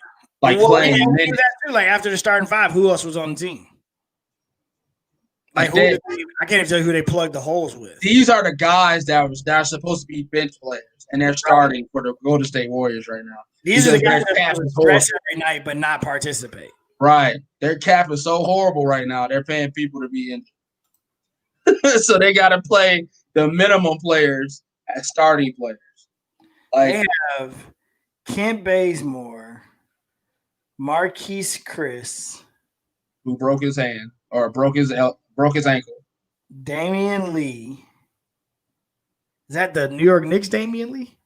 Playing. Yeah, that too. Like after the starting 5, who else was on the team? Like I can't even tell you who they plugged the holes with. These are the guys that are supposed to be bench players, and they're starting for the Golden State Warriors right now. These are the guys that dress every night but not participate. Right. Their cap is so horrible right now. They're paying people to be injured. So they got to play the minimum players as starting players. Like, they have Kent Bazemore, Marquise Chris, who broke his hand or broke his ankle. Damian Lee. Is that the New York Knicks Damian Lee?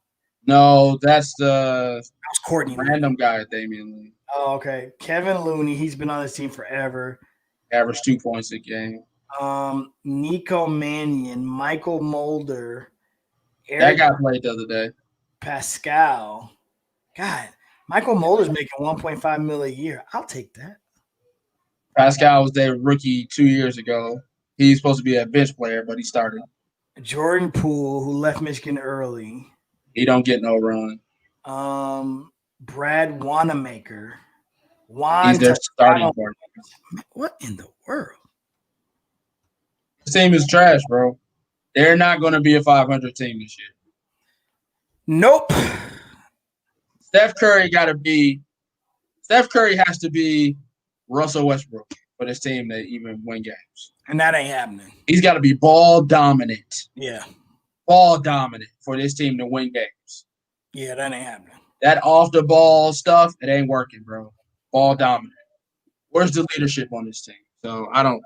No, that's the Courtney random guy, Damian Lee. Oh, okay. Kevin Looney, he's been on this team forever. Averaged 2 points a game. Nico Mannion, Michael Mulder. That guy played the other day. Pascal. God, Michael Mulder's making $1.5 million a year. I'll take that. Pascal was their rookie 2 years ago. He's supposed to be a bench player, but he started. Jordan Poole, who left Michigan early. He don't get no run. Brad Wanamaker. He's their starting partner. What in the world? This team is trash, bro. They're not going to be a 500 team this year. Nope. Steph Curry has to be Russell Westbrook for this team to even win games. And that ain't happening. He's got to be ball dominant. Yeah. Ball dominant for this team to win games. Yeah, that ain't happening. That off the ball stuff, it ain't working, bro. Ball dominant. Where's the leadership on this team? So I don't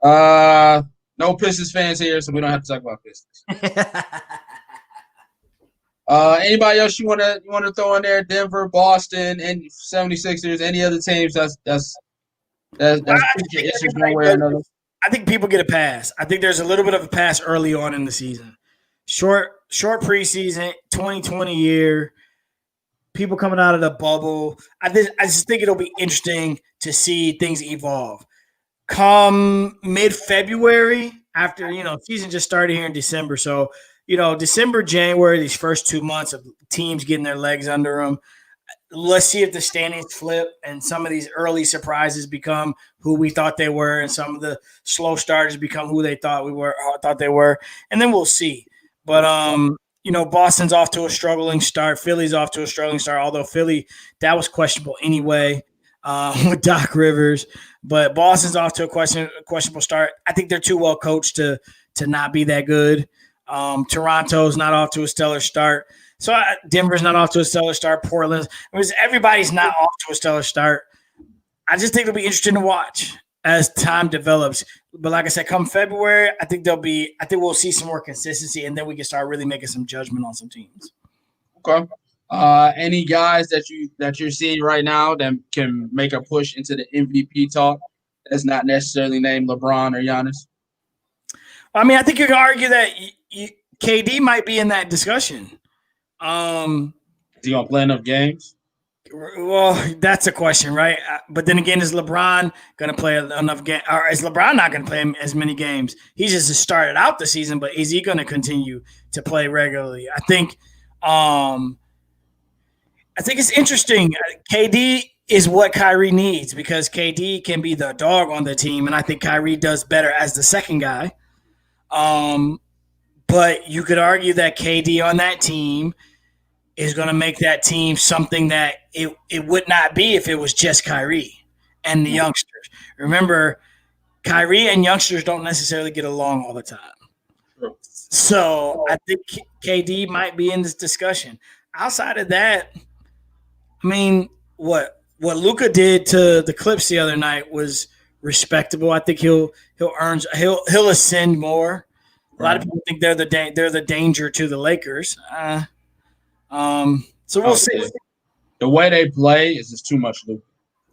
know. No Pistons fans here, so we don't have to talk about Pistons. Anybody else you want to throw in there? Denver, Boston, and 76ers, any other teams that's issues one way or another? I think people get a pass. I think there's a little bit of a pass early on in the season. Short preseason, 2020 year, people coming out of the bubble. I just think it'll be interesting to see things evolve. Come mid-February, after, season just started here in December. So, December, January, these first 2 months of teams getting their legs under them. Let's see if the standings flip and some of these early surprises become who we thought they were, and some of the slow starters become who they thought they were, and then we'll see. But Boston's off to a struggling start. Philly's off to a struggling start, although Philly, that was questionable anyway with Doc Rivers. But Boston's off to a questionable start. I think they're too well coached to not be that good. Toronto's not off to a stellar start. So Denver's not off to a stellar start. Portland, everybody's not off to a stellar start. I just think it'll be interesting to watch as time develops. But like I said, come February, I think we'll see some more consistency, and then we can start really making some judgment on some teams. Okay. Any guys that you're seeing right now that can make a push into the MVP talk that's not necessarily named LeBron or Giannis? I mean, I think you can argue that KD might be in that discussion. Is he gonna play enough games? Well, that's a question, right? But then again, is LeBron gonna play enough games, or is LeBron not gonna play as many games? He just started out the season, but is he gonna continue to play regularly? I think it's interesting. KD is what Kyrie needs, because KD can be the dog on the team, and I think Kyrie does better as the second guy. But you could argue that KD on that team is going to make that team something that it would not be if it was just Kyrie and the youngsters. Remember, Kyrie and youngsters don't necessarily get along all the time. So I think KD might be in this discussion. Outside of that, I mean, what Luka did to the Clips the other night was respectable. I think he'll ascend more. A lot of people think they're the danger to the Lakers. So we'll see. The way they play is just too much Luka.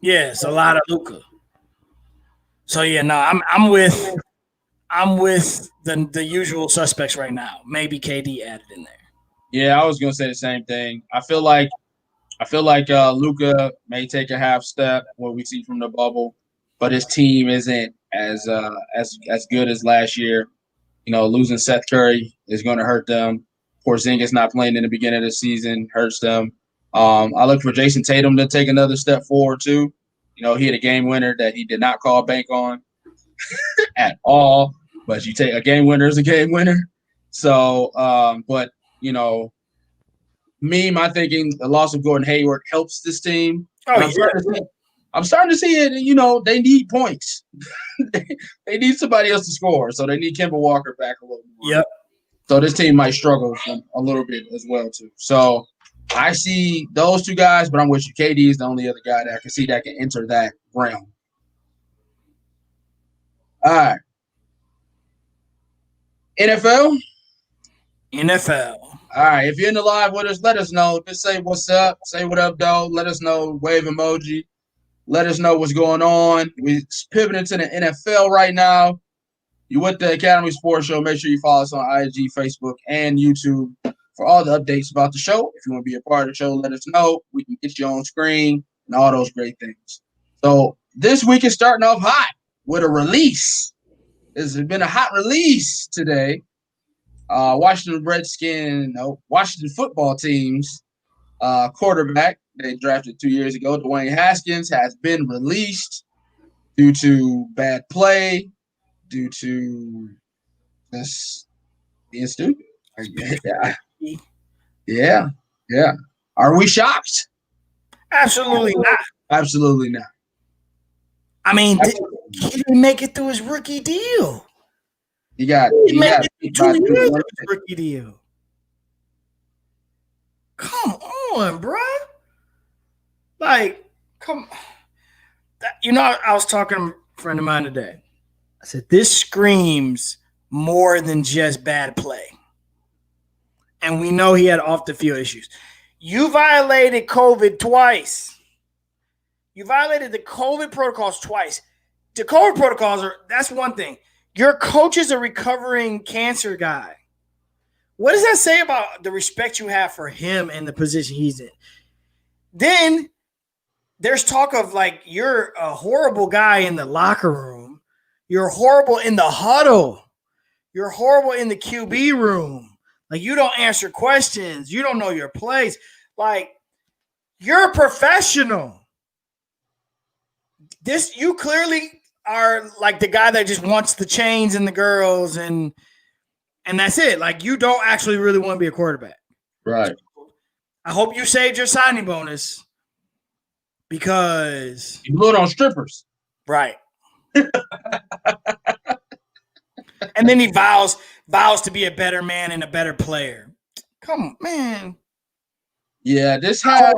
Yeah, it's a lot of Luka. So yeah, no, I'm with the usual suspects right now. Maybe KD added in there. Yeah, I was gonna say the same thing. I feel like Luka may take a half step, what we see from the bubble, but his team isn't as good as last year. Losing Seth Curry is going to hurt them. Porzingis not playing in the beginning of the season hurts them. I look for Jason Tatum to take another step forward too. He had a game winner that he did not call bank on at all. But you take a game winner is a game winner. So, but my thinking, the loss of Gordon Hayward helps this team. I'm starting to see it. They need points. they need somebody else to score. So they need Kemba Walker back a little more. Yep. So this team might struggle a little bit as well too. So I see those two guys, but I'm with you. KD is the only other guy that I can see that can enter that realm. All right. NFL. All right. If you're in the live with us, let us know. Just say what's up. Say what up, though. Let us know. Wave emoji. Let us know what's going on. We're pivoting to the NFL right now. You with the Academy Sports Show. Make sure you follow us on IG, Facebook, and YouTube for all the updates about the show. If you want to be a part of the show, let us know. We can get you on screen and all those great things. So this week is starting off hot with a release. There's been a hot release today. Washington football team's quarterback they drafted 2 years ago, Dwayne Haskins, has been released due to bad play, due to just being stupid. Yeah. Are we shocked? Absolutely not. Absolutely not. I mean, he didn't make it through his rookie deal. He got 2 years of his rookie deal. Come on, bro. Like, come. I was talking to a friend of mine today. I said, this screams more than just bad play. And we know he had off the field issues. You violated COVID twice. You violated the COVID protocols twice. The COVID protocols that's one thing. Your coach is a recovering cancer guy. What does that say about the respect you have for him and the position he's in? Then there's talk of like you're a horrible guy in the locker room. You're horrible in the huddle. You're horrible in the QB room. Like you don't answer questions. You don't know your plays. Like you're a professional. You clearly are like the guy that just wants the chains and the girls and that's it. Like you don't actually really want to be a quarterback. Right. I hope you saved your signing bonus because you blew it on strippers. Right. And then he vows to be a better man and a better player. Come on, man. Yeah, this had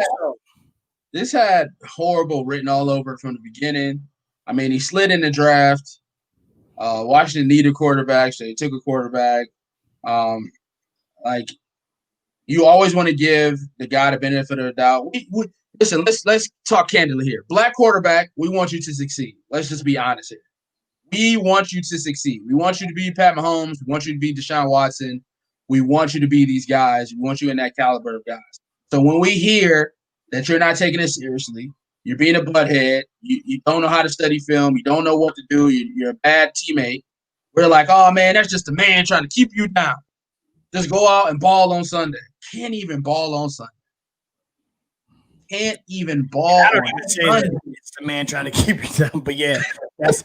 horrible written all over it from the beginning. I mean, he slid in the draft. Washington needed a quarterback, so he took a quarterback. Like you always want to give the guy the benefit of the doubt. Listen, let's talk candidly here. Black quarterback, we want you to succeed. Let's just be honest here. We want you to succeed. We want you to be Pat Mahomes. We want you to be Deshaun Watson. We want you to be these guys. We want you in that caliber of guys. So when we hear that you're not taking it seriously, you're being a butthead, you don't know how to study film, you don't know what to do, you're a bad teammate, we're like, oh, man, that's just a man trying to keep you down. Just go out and ball on Sunday. Can't even ball on Sunday. Can't even ball on Sunday. It's the man trying to keep you down. But, yeah, that's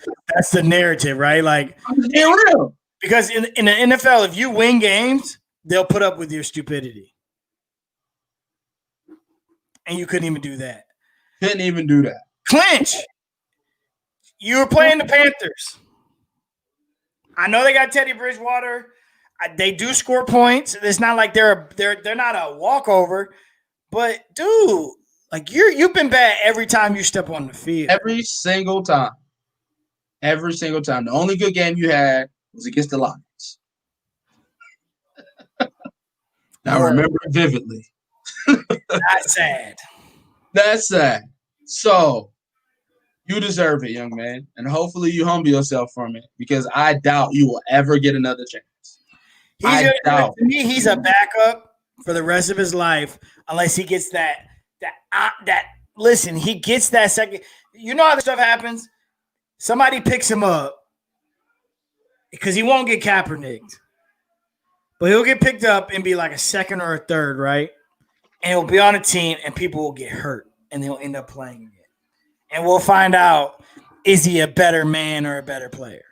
the narrative, right? Like, I'm just being real. Because in the NFL, if you win games, they'll put up with your stupidity. And you couldn't even do that. Couldn't even do that. Clinch. You were playing the Panthers. I know they got Teddy Bridgewater. They do score points. It's not like they're not a walkover. But dude, like you've been bad every time you step on the field. Every single time. Every single time. The only good game you had was against the Lions. I remember it vividly. That's sad. That's sad. So you deserve it, young man. And hopefully you humble yourself from it because I doubt you will ever get another chance. To me, he's a backup for the rest of his life unless he gets that listen, he gets that second. You know how this stuff happens? Somebody picks him up because he won't get Kaepernicked. But he'll get picked up and be like a second or a third, right? And he'll be on a team and people will get hurt and they'll end up playing again. And we'll find out, is he a better man or a better player?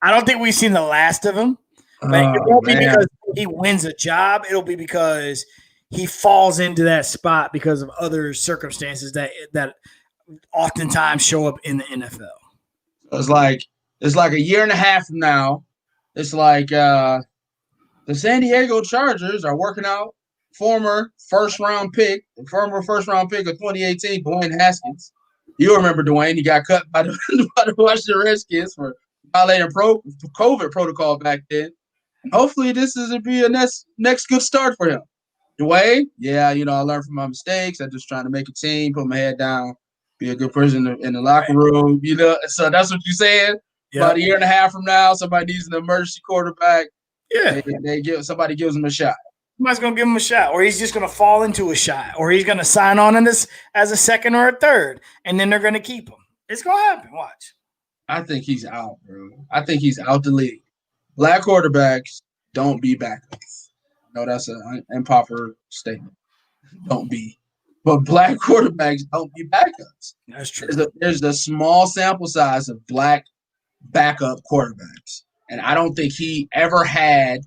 I don't think we've seen the last of him. But it won't be because he wins a job. It'll be because he falls into that spot because of other circumstances that oftentimes show up in the NFL. It's like a year and a half from now. It's like the San Diego Chargers are working out former first round pick of 2018, Dwayne Haskins. You remember Dwayne? He got cut by the Washington Redskins for violating COVID protocol back then. Hopefully, this is be a next good start for him. Dwayne, I learned from my mistakes. I'm just trying to make a team, put my head down, be a good person in the locker room. So that's what you're saying. Yep. About a year and a half from now, somebody needs an emergency quarterback. Yeah, somebody gives him a shot. Somebody's gonna give him a shot, or he's just gonna fall into a shot, or he's gonna sign on in this as a second or a third, and then they're gonna keep him. It's gonna happen. Watch. I think he's out, bro. I think he's out the league. Black quarterbacks don't be backups. No, that's an improper statement. Don't be. But black quarterbacks don't be backups. That's true. There's a small sample size of black backup quarterbacks. And I don't think he ever had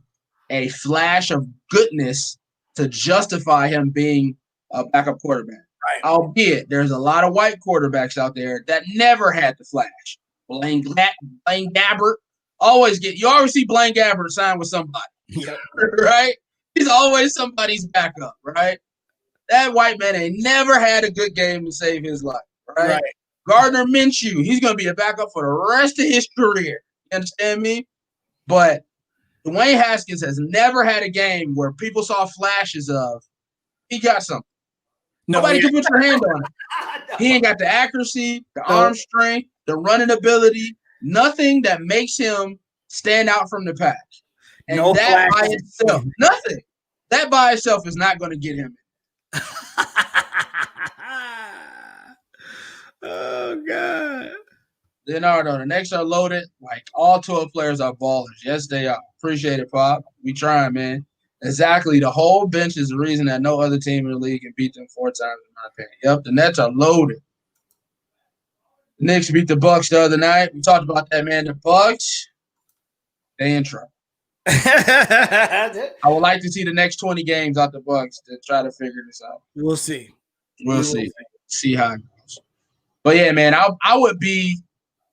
a flash of goodness to justify him being a backup quarterback. Right. Albeit, there's a lot of white quarterbacks out there that never had the flash. Blaine Gabbert. You always see Blaine Gabbert sign with somebody, right? He's always somebody's backup, right? That white man ain't never had a good game to save his life, right? Gardner Minshew, he's going to be a backup for the rest of his career. You understand me? But Dwayne Haskins has never had a game where people saw flashes of he got something. Nobody can put your hand on it. He ain't got the accuracy, the arm strength, the running ability. Nothing that makes him stand out from the pack. And that by itself, nothing. That by itself is not going to get him in. Oh, God. Leonardo, the Knicks are loaded. Like, all 12 players are ballers. Yes, they are. Appreciate it, Pop. We trying, man. Exactly. The whole bench is the reason that no other team in the league can beat them 4 times, in my opinion. Yep, the Nets are loaded. The Knicks beat the Bucks the other night. We talked about that, man. The Bucks, they in trouble. I would like to see the next 20 games out the Bucks to try to figure this out. We'll see. We'll see. See how it goes. But, yeah, man, I would be,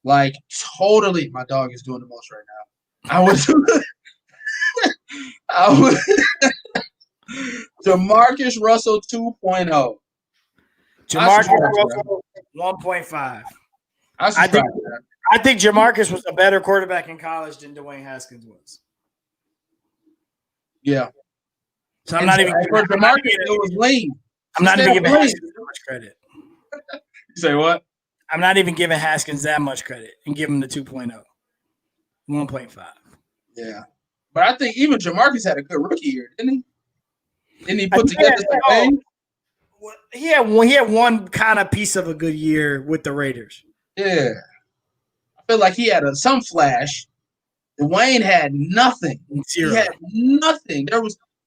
like, totally – my dog is doing the most right now. I would – Jamarcus Russell 2.0. Jamarcus Russell 1.5. I think Jamarcus was a better quarterback in college than Dwayne Haskins was. Yeah. So I'm not even giving Jamarcus, it was lean. I'm not even giving Haskins that much credit. You say what? I'm not even giving Haskins that much credit and give him the 2.0. 1.5. Yeah. But I think even Jamarcus had a good rookie year, didn't he? Didn't he put together some things? He had one kind of piece of a good year with the Raiders. Yeah. I feel like he had some flash. Dwayne had nothing. Zero. He had nothing.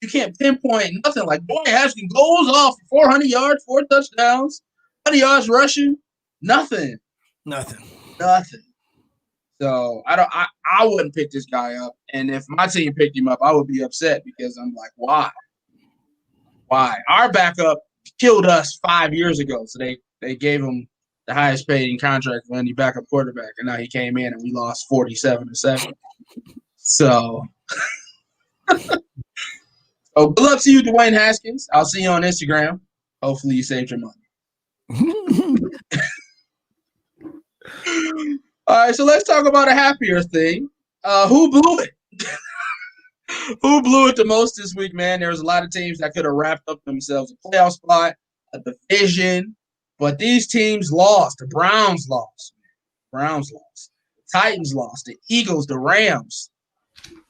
You can't pinpoint nothing. Like Dwayne Haskins goes off 400 yards, 4 touchdowns, 100 yards rushing. Nothing. So I wouldn't pick this guy up. And if my team picked him up, I would be upset because I'm like, why? Why? Our backup killed us 5 years ago. So they gave him the highest paid contract for any backup quarterback. And now he came in and we lost 47-7. So good luck to you, Dwayne Haskins. I'll see you on Instagram. Hopefully you saved your money. All right, so let's talk about a happier thing. Who blew it? Who blew it the most this week, man? There was a lot of teams that could have wrapped up themselves a playoff spot, a division, but these teams lost. The Browns lost. The Titans lost. The Eagles, the Rams.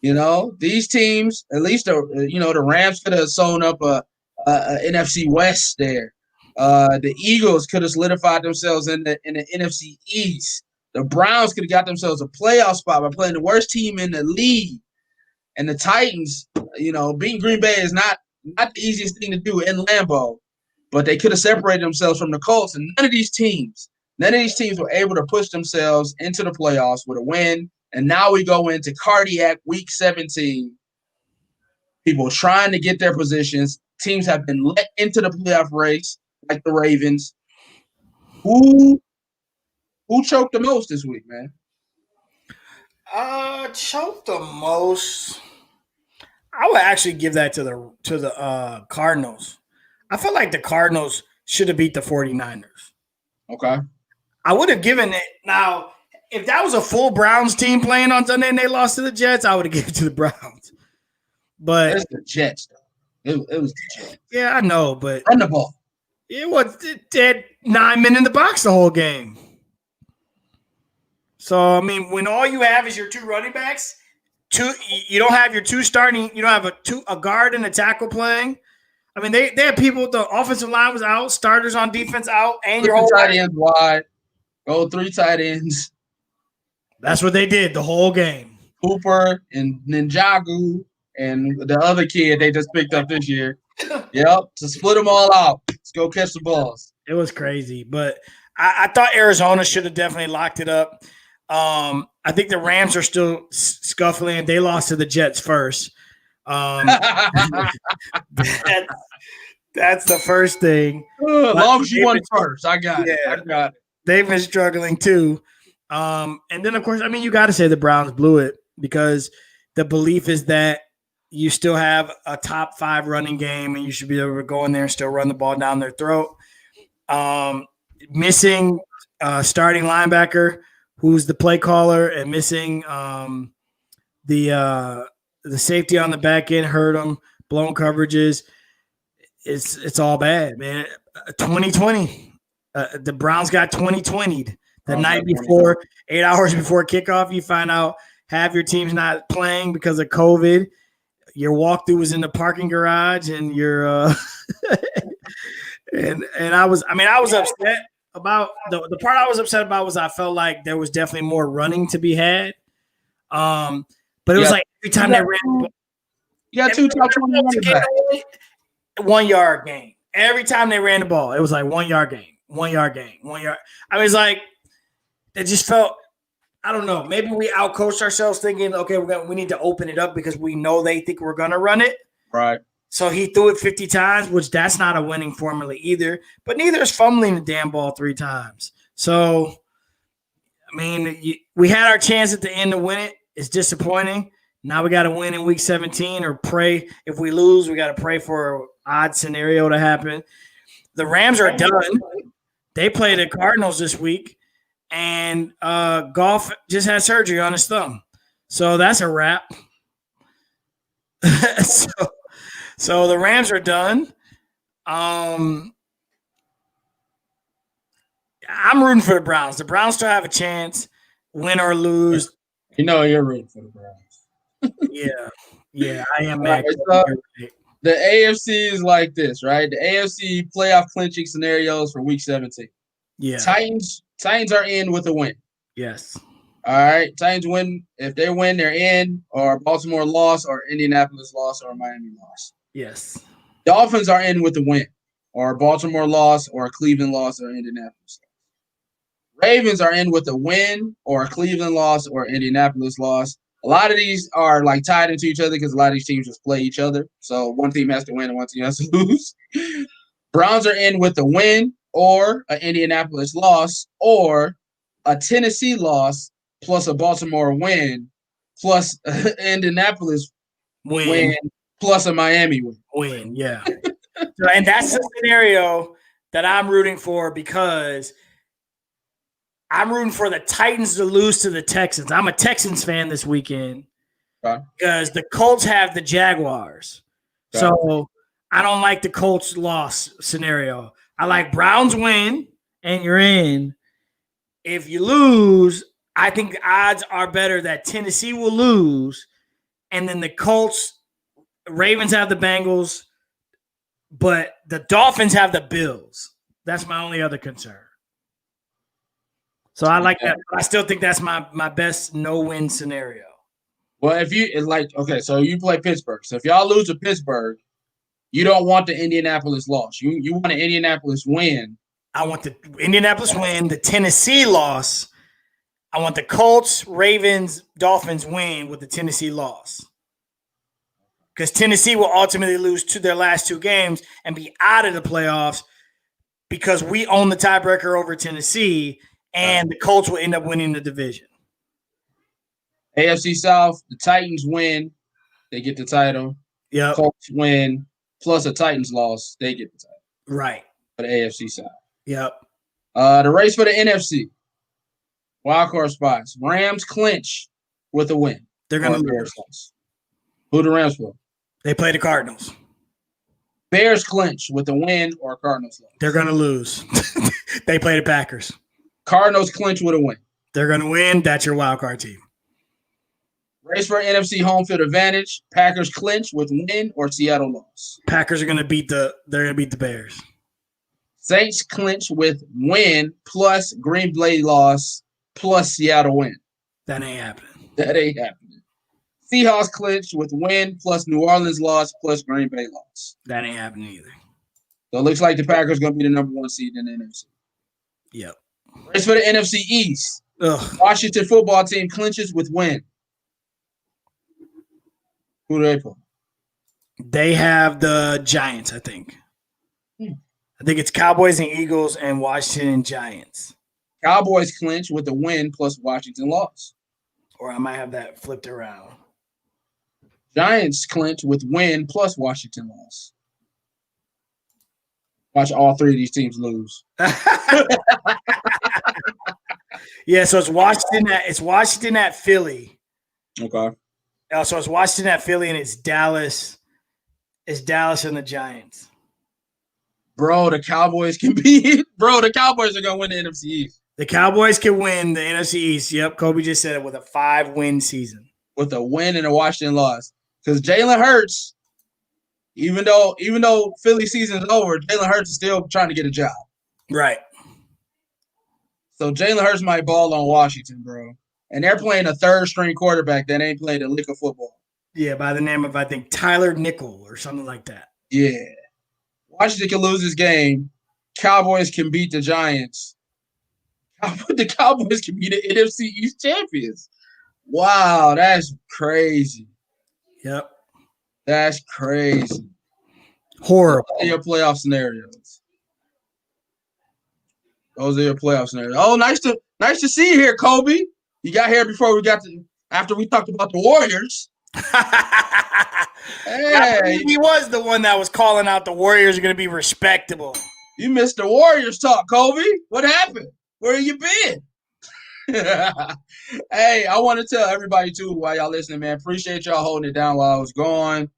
These teams, at least the Rams could have sewn up a NFC West there. The Eagles could have solidified themselves in the NFC East. The Browns could have got themselves a playoff spot by playing the worst team in the league. And the Titans, beating Green Bay is not the easiest thing to do in Lambeau, but they could have separated themselves from the Colts. And none of these teams were able to push themselves into the playoffs with a win. And now we go into cardiac week 17. People trying to get their positions. Teams have been let into the playoff race, like the Ravens. Who choked the most this week, man? Choked the most. I would actually give that to the Cardinals. I feel like the Cardinals should have beat the 49ers. Okay. I would have given it. Now, if that was a full Browns team playing on Sunday and they lost to the Jets, I would have given it to the Browns. But it's the Jets, though. It was the Jets. Yeah, I know, but run the ball. It had 9 men in the box the whole game. So, I mean, when all you have is your two running backs, you don't have your two starting, you don't have a guard and a tackle playing. I mean, they had people, the offensive line was out, starters on defense out, and your whole tight ends wide. Go 3 tight ends. That's what they did the whole game. Hooper and Ninjago and the other kid they just picked up this year. Yep, to split them all out. Let's go catch the balls. It was crazy, but I thought Arizona should have definitely locked it up. I think the Rams are still scuffling. They lost to the Jets first. That's the first thing. As long as you won first, I got it. They've been struggling too. And then, of course, I mean, you got to say the Browns blew it because the belief is that you still have a top 5 running game and you should be able to go in there and still run the ball down their throat. Missing starting linebacker who's the play caller and missing the safety on the back end hurt them, blown coverages. It's all bad, man. 2020. The Browns got 2020'd. The night before, 8 hours before kickoff, you find out half your team's not playing because of COVID. Your walkthrough was in the parking garage, and your and I was upset about the part I was upset about was I felt like there was definitely more running to be had. But it was like every time they ran, you got 2 top 20 running backs. 1 yard game. Every time they ran the ball, it was like 1 yard game, 1 yard game, 1 yard. I was like, it just felt, I don't know. Maybe we outcoached ourselves thinking, okay, we need to open it up because we know they think we're going to run it. Right. So he threw it 50 times, which that's not a winning formula either. But neither is fumbling the damn ball 3 times. So, I mean, we had our chance at the end to win it. It's disappointing. Now we got to win in week 17 or pray. If we lose, we got to pray for an odd scenario to happen. The Rams are done. They play the Cardinals this week. And Goff just had surgery on his thumb. So that's a wrap. So the Rams are done. I'm rooting for the Browns. The Browns still have a chance, win or lose. You know you're rooting for the Browns. Yeah, I am mad. The AFC is like this, right? The AFC playoff clinching scenarios for week 17. Yeah. Titans are in with a win. Yes. All right. Titans win. If they win, they're in, or Baltimore loss, or Indianapolis loss, or Miami loss. Yes. Dolphins are in with a win, or Baltimore loss, or Cleveland loss, or Indianapolis loss. Ravens are in with a win or a Cleveland loss or Indianapolis loss. A lot of these are like tied into each other because a lot of these teams just play each other. So one team has to win and one team has to lose. Browns are in with a win or an Indianapolis loss or a Tennessee loss plus a Baltimore win plus Indianapolis win plus a Miami win. Yeah. And that's the scenario that I'm rooting for because I'm rooting for the Titans to lose to the Texans. I'm a Texans fan this weekend because the Colts have the Jaguars. So I don't like the Colts loss scenario. I like Browns win and you're in. If you lose, I think the odds are better that Tennessee will lose and then the Colts, Ravens have the Bengals, but the Dolphins have the Bills. That's my only other concern. So I like that. I still think that's my best no-win scenario. Well, if you so you play Pittsburgh. So if y'all lose to Pittsburgh, you don't want the Indianapolis loss. You want an Indianapolis win. I want the Indianapolis win, the Tennessee loss. I want the Colts, Ravens, Dolphins win with the Tennessee loss. Because Tennessee will ultimately lose to their last two games and be out of the playoffs because we own the tiebreaker over Tennessee, and the Colts will end up winning the division. AFC South, the Titans win, they get the title. Yep. Colts win, plus a Titans loss, they get the title. Right. For the AFC South. Yep. The race for the NFC. Wildcard spots. Rams clinch with a win. They're going to lose. Who the Rams for? They play the Cardinals. Bears clinch with a win or Cardinals loss. They're going to lose. They play the Packers. Cardinals clinch with a win. They're going to win. That's your wild card team. Race for NFC home field advantage. Packers clinch with win or Seattle loss. Packers are going to beat the Bears. Saints clinch with win plus Green Bay loss plus Seattle win. That ain't happening. That ain't happening. Seahawks clinch with win plus New Orleans loss plus Green Bay loss. That ain't happening either. So it looks like the Packers going to be the number one seed in the NFC. Yep. Race for the NFC East. Washington football team clinches with win. Who do they pull? They have the Giants, I think. I think it's Cowboys and Eagles and Washington and Giants. Cowboys clinch with a win plus Washington loss. Or I might have that flipped around. Giants clinch with win plus Washington loss. Watch all three of these teams lose. Yeah, so it's Washington at Philly. Okay. So it's Washington at Philly, and it's Dallas. It's Dallas and the Giants. Bro, the Cowboys can beat. Bro, the Cowboys are gonna win the NFC East. The Cowboys can win the NFC East. Yep, Kobe just said it with a 5-win season. With a win and a Washington loss. Because Jalen Hurts, even though Philly season is over, Jalen Hurts is still trying to get a job. Right. So Jalen Hurts might ball on Washington, bro. And they're playing a third-string quarterback that ain't played a lick of football. Yeah, by the name of, I think, Tyler Nickel or something like that. Yeah. Washington can lose this game. Cowboys can beat the Giants. The Cowboys can be the NFC East champions. Wow, that's crazy. Yep. That's crazy. Horrible. Those are your playoff scenarios. Oh, nice to see you here, Kobe. You got here after we talked about the Warriors. Hey. He was the one that was calling out the Warriors are going to be respectable. You missed the Warriors talk, Kobe. What happened? Where you been? Hey, I want to tell everybody, too, while y'all listening, man, appreciate y'all holding it down while I was gone.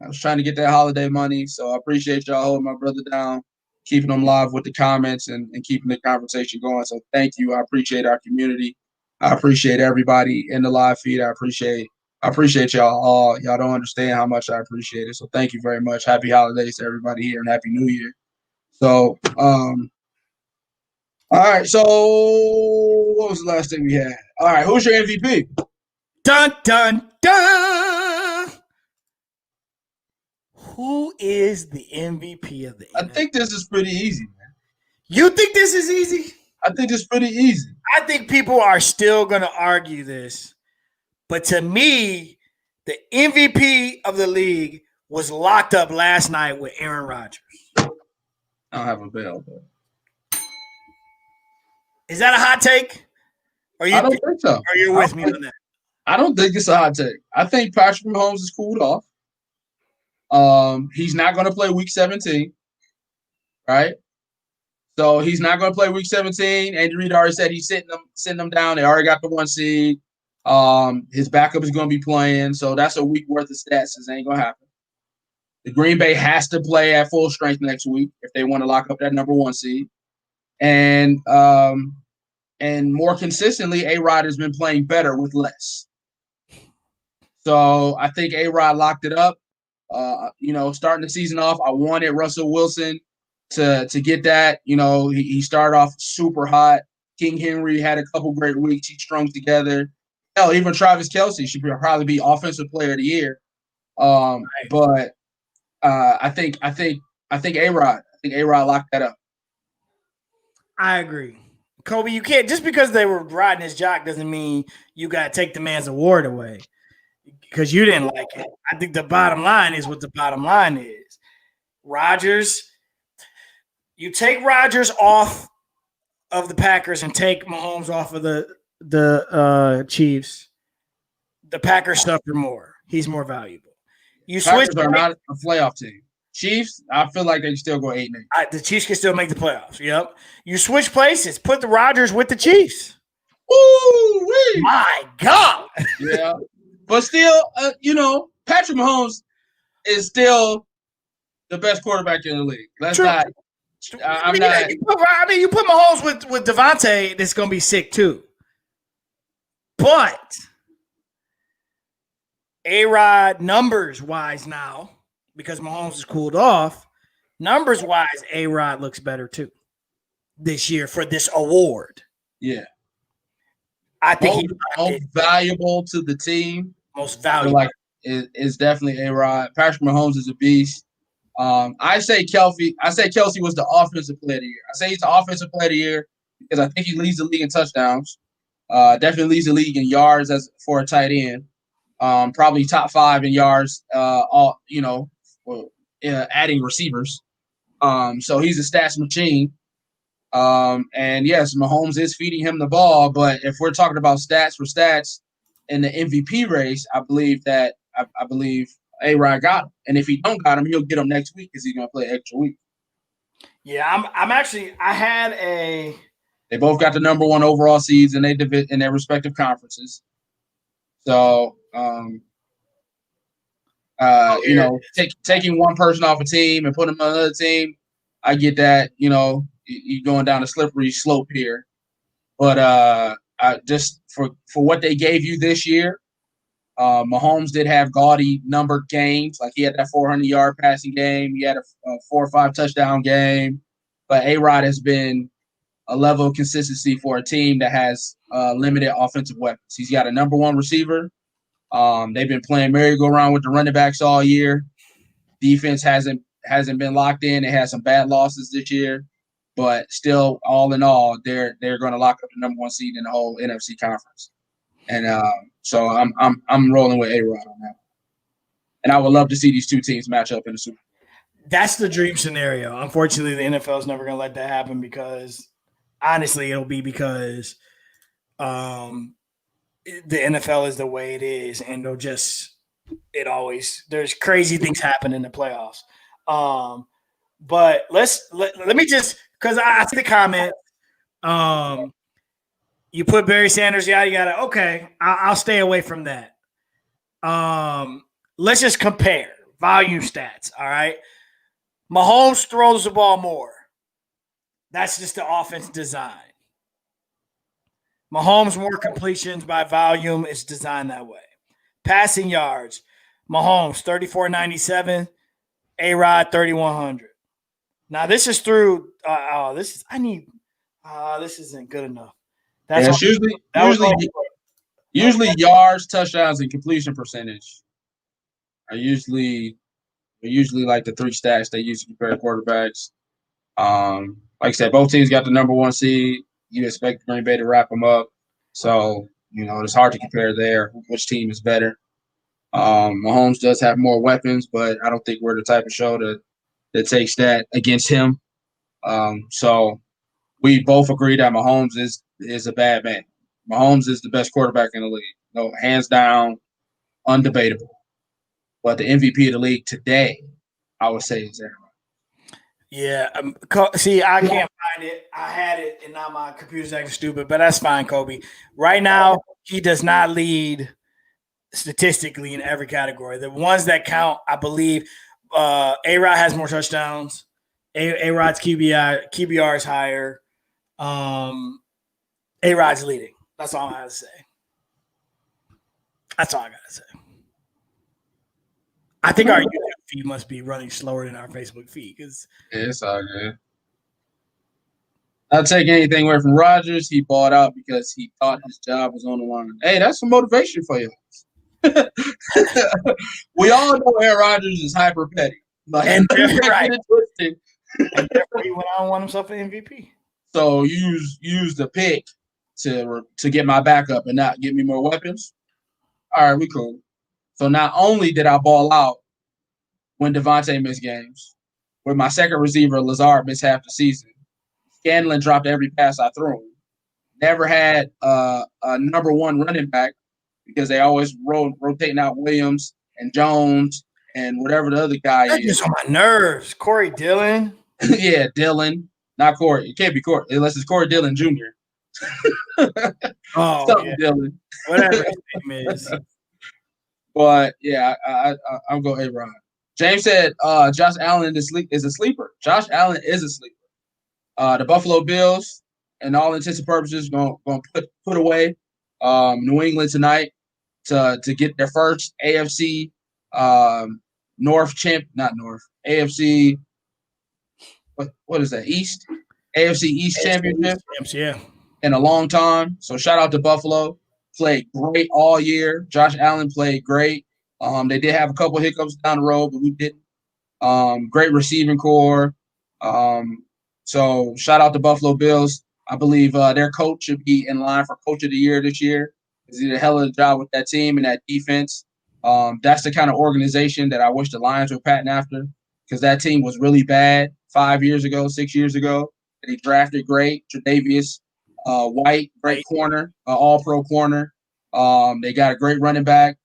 I was trying to get that holiday money, so I appreciate y'all holding my brother down, keeping them live with the comments and keeping the conversation going. So thank you. I appreciate our community. I appreciate everybody in the live feed. I appreciate y'all all. Y'all don't understand how much I appreciate it. So thank you very much. Happy holidays to everybody here and Happy New Year. So, all right. So what was the last thing we had? All right. Who's your MVP? Dun, dun, dun. Who is the MVP of the NFL? I think this is pretty easy, man. You think this is easy? I think it's pretty easy. I think people are still going to argue this, but to me, the MVP of the league was locked up last night with Aaron Rodgers. I don't have a bell, but is that a hot take? I don't think so. Or you're with me on that? I don't think it's a hot take. I think Patrick Mahomes is cooled off. He's not going to play Week 17, right? So he's not going to play Week 17. Andy Reid already said he's sitting them down. They already got the 1 seed. His backup is going to be playing, so that's a week worth of stats. This ain't going to happen. The Green Bay has to play at full strength next week if they want to lock up that number 1 seed. And more consistently, A-Rod has been playing better with less. So I think A-Rod locked it up. Starting the season off, I wanted Russell Wilson to get that. He started off super hot. King Henry had a couple great weeks. He strung together. Hell, even Travis Kelce should probably be Offensive Player of the Year. But I think A-Rod locked that up. I agree. Kobe, you can't just because they were riding his jock doesn't mean you got to take the man's award away because you didn't like it. I think the bottom line is what the bottom line is. Rodgers, you take Rodgers off of the Packers and take Mahomes off of the Chiefs. The Packers suffer more. He's more valuable. You Packers are not a playoff team. Chiefs, I feel like they still go 8-8. The Chiefs can still make the playoffs. Yep. You switch places. Put the Rodgers with the Chiefs. Ooh, my God. Yeah. But still, Patrick Mahomes is still the best quarterback in the league. Let's not. You put Mahomes with Devontae, that's going to be sick too. But A-Rod numbers-wise now, because Mahomes is cooled off, numbers-wise, A-Rod looks better too this year for this award. Yeah. I think he's most valuable to the team. Most valuable. Is definitely A-Rod. Patrick Mahomes is a beast. I say Kelce was the Offensive Player of the Year. I say he's the Offensive Player of the Year because I think he leads the league in touchdowns. Definitely leads the league in yards as for a tight end. Probably top 5 in yards. Adding receivers. So he's a stats machine. And yes, Mahomes is feeding him the ball, but if we're talking about stats for stats in the MVP race, I believe A-Rod got him. And if he don't got him, he'll get him next week because he's gonna play extra week. Yeah, They both got the number 1 overall seeds in their respective conferences. So taking one person off a team and putting them on another team, I get that. You're going down a slippery slope here, but just for what they gave you this year, Mahomes did have gaudy numbered games. Like he had that 400-yard passing game, he had a 4 or 5 touchdown game, but A-Rod has been a level of consistency for a team that has limited offensive weapons. He's got a number 1 receiver. They've been playing merry-go-round with the running backs all year. Defense hasn't been locked in. It had some bad losses this year, but still, all in all, they're going to lock up the number 1 seed in the whole NFC conference. And so I'm rolling with A-Rod on that. And I would love to see these two teams match up in the Super Bowl. That's the dream scenario. Unfortunately, the NFL is never going to let that happen because, honestly, it'll be because the NFL is the way it is, and there's crazy things happen in the playoffs. But let me just, because I see the comment. You put Barry Sanders, yada yada. Okay, I'll stay away from that. Let's just compare volume stats. All right, Mahomes throws the ball more. That's just the offense design. Mahomes more completions by volume is designed that way. Passing yards, Mahomes 3,497, A-Rod 3,100. Now this is through. This isn't good enough. That's usually yards, touchdowns, and completion percentage are usually like the 3 stats they use to compare quarterbacks. Like I said, both teams got the number 1 seed. you expect Green Bay to wrap them up. So, it's hard to compare there. Which team is better? Mahomes does have more weapons, but I don't think we're the type of show that takes that against him. So we both agree that Mahomes is a bad man. Mahomes is the best quarterback in the league. No, hands down, undebatable. But the MVP of the league today, I would say, is Aaron Rodgers. Yeah. See, I can't find it. I had it, and now my computer's acting stupid, but that's fine, Kobe. Right now, he does not lead statistically in every category. The ones that count, I believe, A-Rod has more touchdowns. A-Rod's QBR is higher. A-Rod's leading. That's all I have to say. That's all I got to say. I think our YouTube feed must be running slower than our Facebook feed. Yeah, it's all good. Not taking anything away from Rodgers. He bought out because he thought his job was on the line. Hey, that's some motivation for you. We all know Aaron Rodgers is hyper petty. And right. And therefore he went out and won himself an MVP. So use the pick to get my backup and not give me more weapons. All right, we cool. So not only did I ball out when Devontae missed games, with my second receiver, Lazard, missed half the season. Scanlon dropped every pass I threw him. Never had a number one running back because they always rotating out Williams and Jones and whatever the other guy is. That's just on my nerves. Corey Dillon. Yeah, Dillon. Not Corey. It can't be Corey unless it's Corey Dillon Jr. Yeah. Dillon. Whatever his name is. But yeah, I'm going A-Rod. James said Josh Allen is a sleeper. Josh Allen is a sleeper. The Buffalo Bills, and all intents and purposes, going to put away New England tonight to get their first AFC AFC. What is that? East? AFC East championship. Yeah. In a long time. So shout out to Buffalo. Played great all year. Josh Allen played great. They did have a couple hiccups down the road, but we didn't. Great receiving core. So shout out to Buffalo Bills. I believe their coach should be in line for Coach of the Year this year. He did a hell of a job with that team and that defense. That's the kind of organization that I wish the Lions were patting after, because that team was really bad 6 years ago. And he drafted great Tre'Davious White, great corner, all-pro corner. They got a great running back.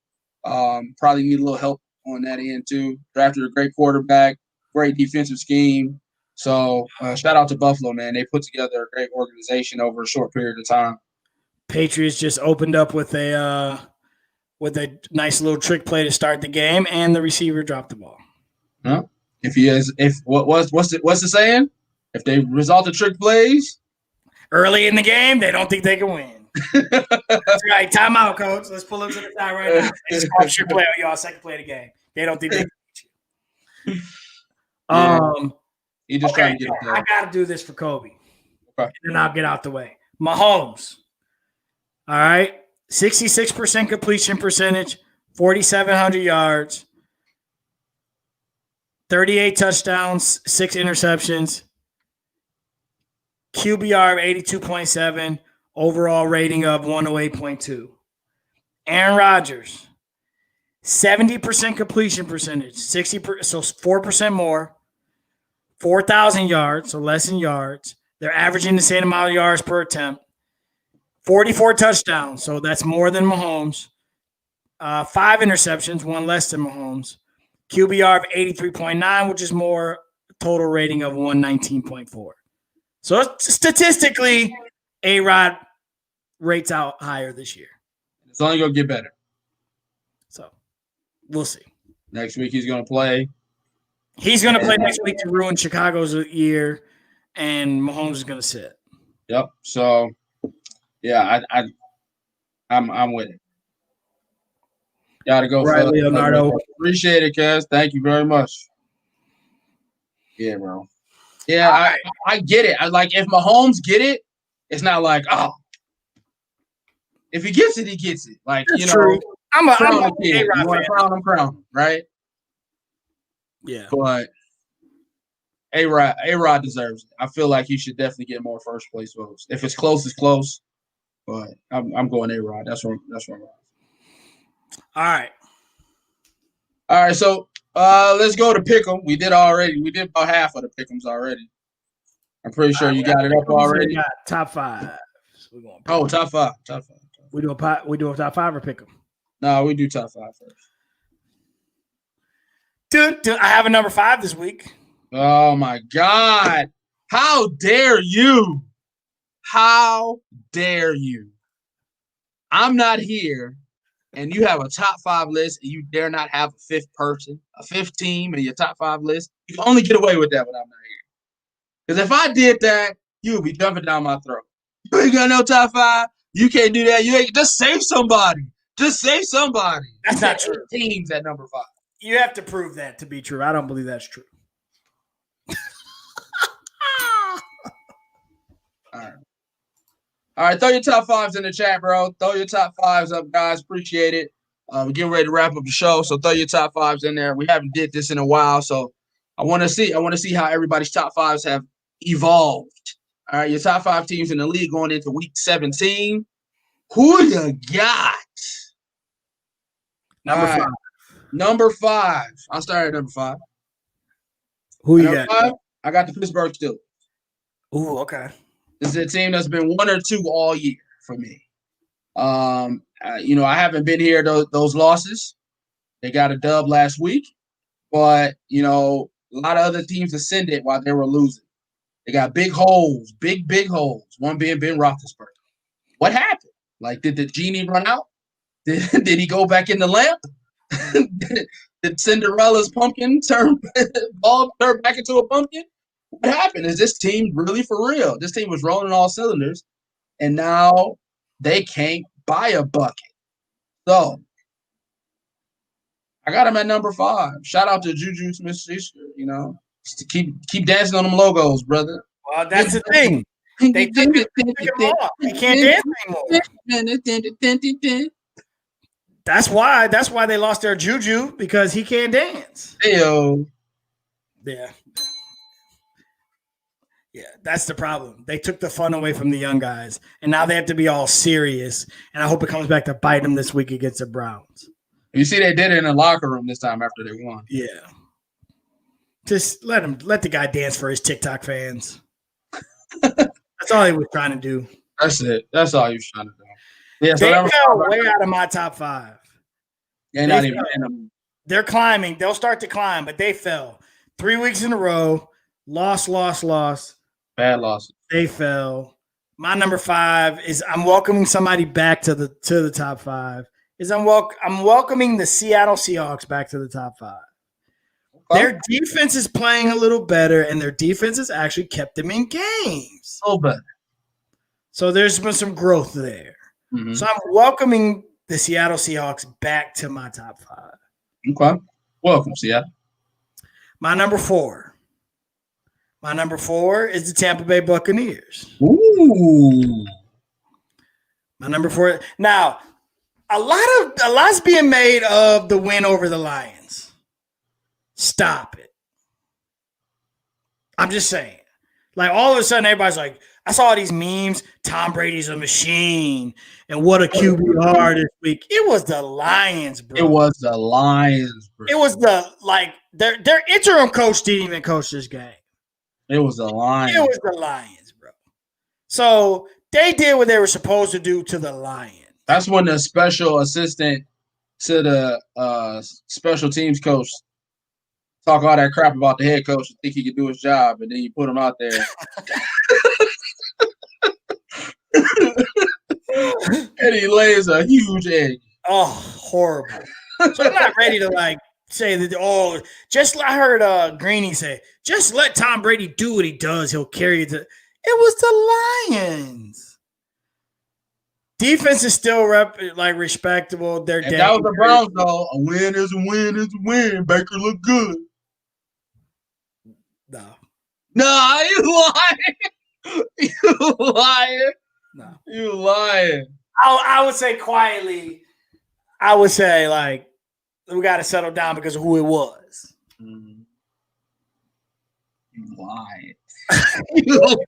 Probably need a little help on that end too. Drafted a great quarterback, great defensive scheme. So shout out to Buffalo, man. They put together a great organization over a short period of time. Patriots just opened up with a nice little trick play to start the game, and the receiver dropped the ball. Huh? What's the saying? If they result in trick plays early in the game, they don't think they can win. That's right. Time out, coach. Let's pull up to the side right now. It's called trick play on y'all second play of the game. They don't think they can beat you. He just trying to get I got to do this for Kobe. Okay. And then I'll get out the way. Mahomes. All right. 66% completion percentage, 4,700 yards, 38 touchdowns, 6 interceptions, QBR of 82.7, overall rating of 108.2. Aaron Rodgers, 70% completion percentage, 60%, so 4% more, 4,000 yards, so less in yards. They're averaging the same amount of yards per attempt. 44 touchdowns, so that's more than Mahomes. 5 interceptions, 1 less than Mahomes. QBR of 83.9, which is more, total rating of 119.4. So statistically, A-Rod rates out higher this year. It's only going to get better. So we'll see. Next week he's going to play. He's going to play next week to ruin Chicago's year, and Mahomes is going to sit. Yep. So, yeah, I'm with it. Got to go. Right, Leonardo. Appreciate it, Kaz. Thank you very much. Yeah, bro. Yeah, I get it. If Mahomes get it, it's not like, oh, if he gets it, he gets it. Like, that's true. I'm a kid. You want to crown him, right? Yeah. But A-Rod deserves it. I feel like he should definitely get more first place votes. If it's close, it's close. But I'm going A-Rod. That's where I'm going. All right. So let's go to Pick'em. We did about half of the Pick'ems already. I'm pretty sure you got it up already. Got top 5. We're going top 5. We do a top 5 or Pick'em? No, we do top 5 first. I have a number 5 this week. Oh my God. How dare you? How dare you? I'm not here and you have a top 5 list and you dare not have a fifth person, a fifth team in your top 5 list. You can only get away with that when I'm not here. Because if I did that, you would be jumping down my throat. You ain't got no top 5. You can't do that. You ain't just save somebody. Just save somebody. That's not true. Teams at number 5. You have to prove that to be true. I don't believe that's true. All right. Throw your top 5s in the chat, bro. Throw your top 5s up, guys. Appreciate it. We're getting ready to wrap up the show, so throw your top 5s in there. We haven't did this in a while, so I want to see how everybody's top 5s have evolved. All right, your top 5 teams in the league going into week 17. Who you got? Number 5. I'll start at number 5. Who you got? 5, I got the Pittsburgh Steelers. Ooh, okay. This is a team that's been 1 or 2 all year for me. I haven't been here those losses. They got a dub last week, but a lot of other teams ascended while they were losing. They got big holes, big holes. One being Ben Roethlisberger. What happened? Like, did the genie run out? Did he go back in the lamp? Did Cinderella's pumpkin turn back into a pumpkin? What happened? Is this team really for real? This team was rolling all cylinders, and now they can't buy a bucket. So I got him at number 5. Shout out to Juju Smith-Schuster. Just to keep dancing on them logos, brother. Well, that's the thing. They took it off. He can't dance anymore. That's why they lost their Juju, because he can't dance. Heyo. Yeah, that's the problem. They took the fun away from the young guys, and now they have to be all serious. And I hope it comes back to bite them this week against the Browns. You see, they did it in the locker room this time after they won. Yeah, just let the guy dance for his TikTok fans. That's all he was trying to do. That's it. That's all he was trying to do. Yeah, they fell way out of my top 5. They're climbing. They'll start to climb, but they fell 3 weeks in a row. Loss. Bad losses. They fell. My number 5 is I'm welcoming somebody back to the top 5. I'm welcoming the Seattle Seahawks back to the top 5. Okay. Their defense is playing a little better, and their defense has actually kept them in games. A little better. So there's been some growth there. Mm-hmm. So I'm welcoming the Seattle Seahawks back to my top 5. Okay. Welcome, Seattle. My number 4 is the Tampa Bay Buccaneers. Ooh. My number 4. Now, a lot's being made of the win over the Lions. Stop it. I'm just saying. Like, all of a sudden, everybody's like, I saw these memes. Tom Brady's a machine. And what a QBR this week. It was the Lions, bro. It was the Lions, bro. It was their interim coach didn't even coach this game. It was the Lions. It was the Lions, bro. So they did what they were supposed to do to the Lions. That's when the special assistant to the special teams coach talk all that crap about the head coach and think he could do his job, and then you put him out there. And he lays a huge egg. Oh, horrible. So I'm not ready to say that. I heard Greeny say, just let Tom Brady do what he does. He'll carry it to. It was the Lions. Defense is still respectable. They're dead. That was the Browns, though. A win is a win is a win. Baker look good. No, you lying. You lying. No. You lying. I would say quietly, we got to settle down because of who it was. Mm-hmm. You lying. You lying.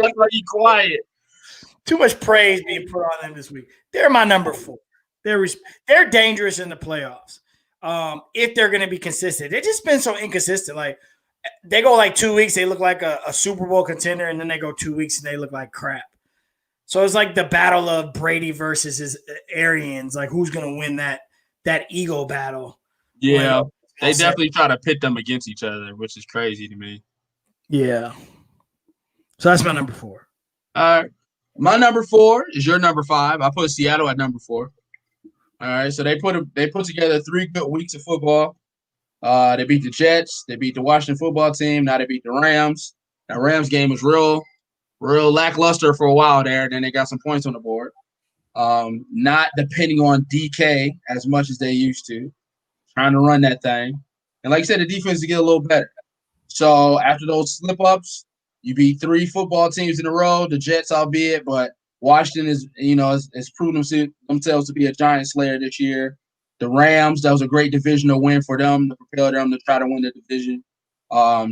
That's why you quiet. Too much praise being put on them this week. They're my number 4. They're dangerous in the playoffs. If they're going to be consistent. They've just been so inconsistent. Like, they go like 2 weeks, they look like a Super Bowl contender, and then they go 2 weeks and they look like crap. So it's like the battle of Brady versus his Arians. Like, who's going to win that ego battle? Yeah, they definitely try to pit them against each other, which is crazy to me. Yeah. So that's my number 4. All right. My number 4 is your number 5. I put Seattle at number 4. All right. So they put together 3 good weeks of football. They beat the Jets. They beat the Washington football team. Now they beat the Rams. That Rams game was real lackluster for a while there. Then they got some points on the board. Not depending on DK as much as they used to. Trying to run that thing. And like I said, the defense to get a little better. So after those slip-ups, you beat 3 football teams in a row, the Jets albeit, but Washington has proven themselves to be a giant slayer this year. The Rams, that was a great divisional win for them to propel them to try to win the division.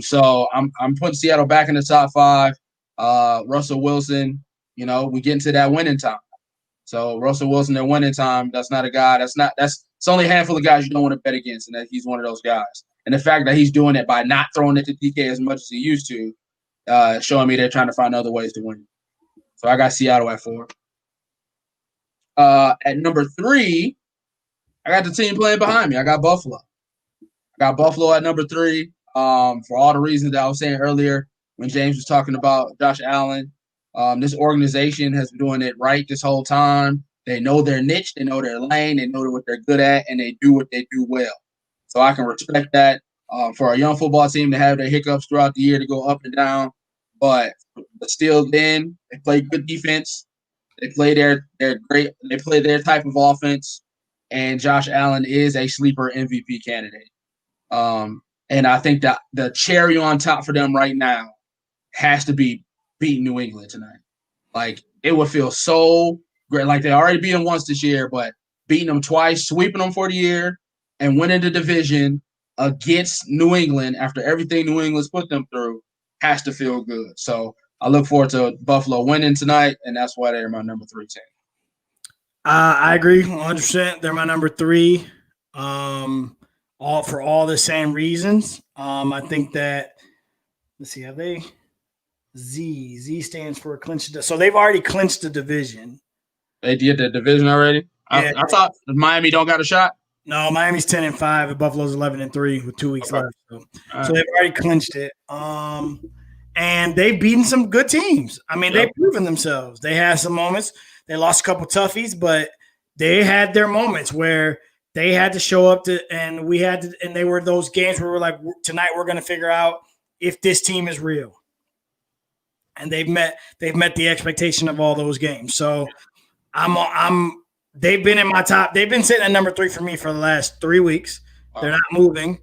So I'm putting Seattle back in the top 5. Russell Wilson, we get into that winning time. So Russell Wilson at winning time, that's not a guy. It's only a handful of guys you don't want to bet against, and that he's one of those guys. And the fact that he's doing it by not throwing it to DK as much as he used to, showing me they're trying to find other ways to win. So I got Seattle at 4. At number 3, I got the team playing behind me. I got Buffalo. At number 3 for all the reasons that I was saying earlier when James was talking about Josh Allen. This organization has been doing it right this whole time. They know their niche. They know their lane. They know what they're good at, and they do what they do well. So I can respect that. For a young football team to have their hiccups throughout the year to go up and down. But still then, they play good defense. They play their type of offense. And Josh Allen is a sleeper MVP candidate. And I think that the cherry on top for them right now has to be beating New England tonight. Like, it would feel so great. Like, they already beat them once this year, but beating them twice, sweeping them for the year, and winning the division against New England after everything New England's put them through has to feel good. So I look forward to Buffalo winning tonight, and that's why they're my number 3 team. I agree 100%. They're my number 3, all for all the same reasons. I think that – let's see, have they – Z stands for clinched. So they've already clinched the division. They did the division already? Yeah. I thought Miami don't got a shot. No, Miami's 10-5 and Buffalo's 11-3 with 2 weeks left. So they've already clinched it. And they've beaten some good teams. I mean, they've proven themselves. They had some moments. They lost a couple toughies, but they had their moments where they had to show up and they were those games where we're like, tonight we're going to figure out if this team is real. And they've met the expectation of all those games. So they've been in my top. They've been sitting at number 3 for me for the last 3 weeks. They're not moving.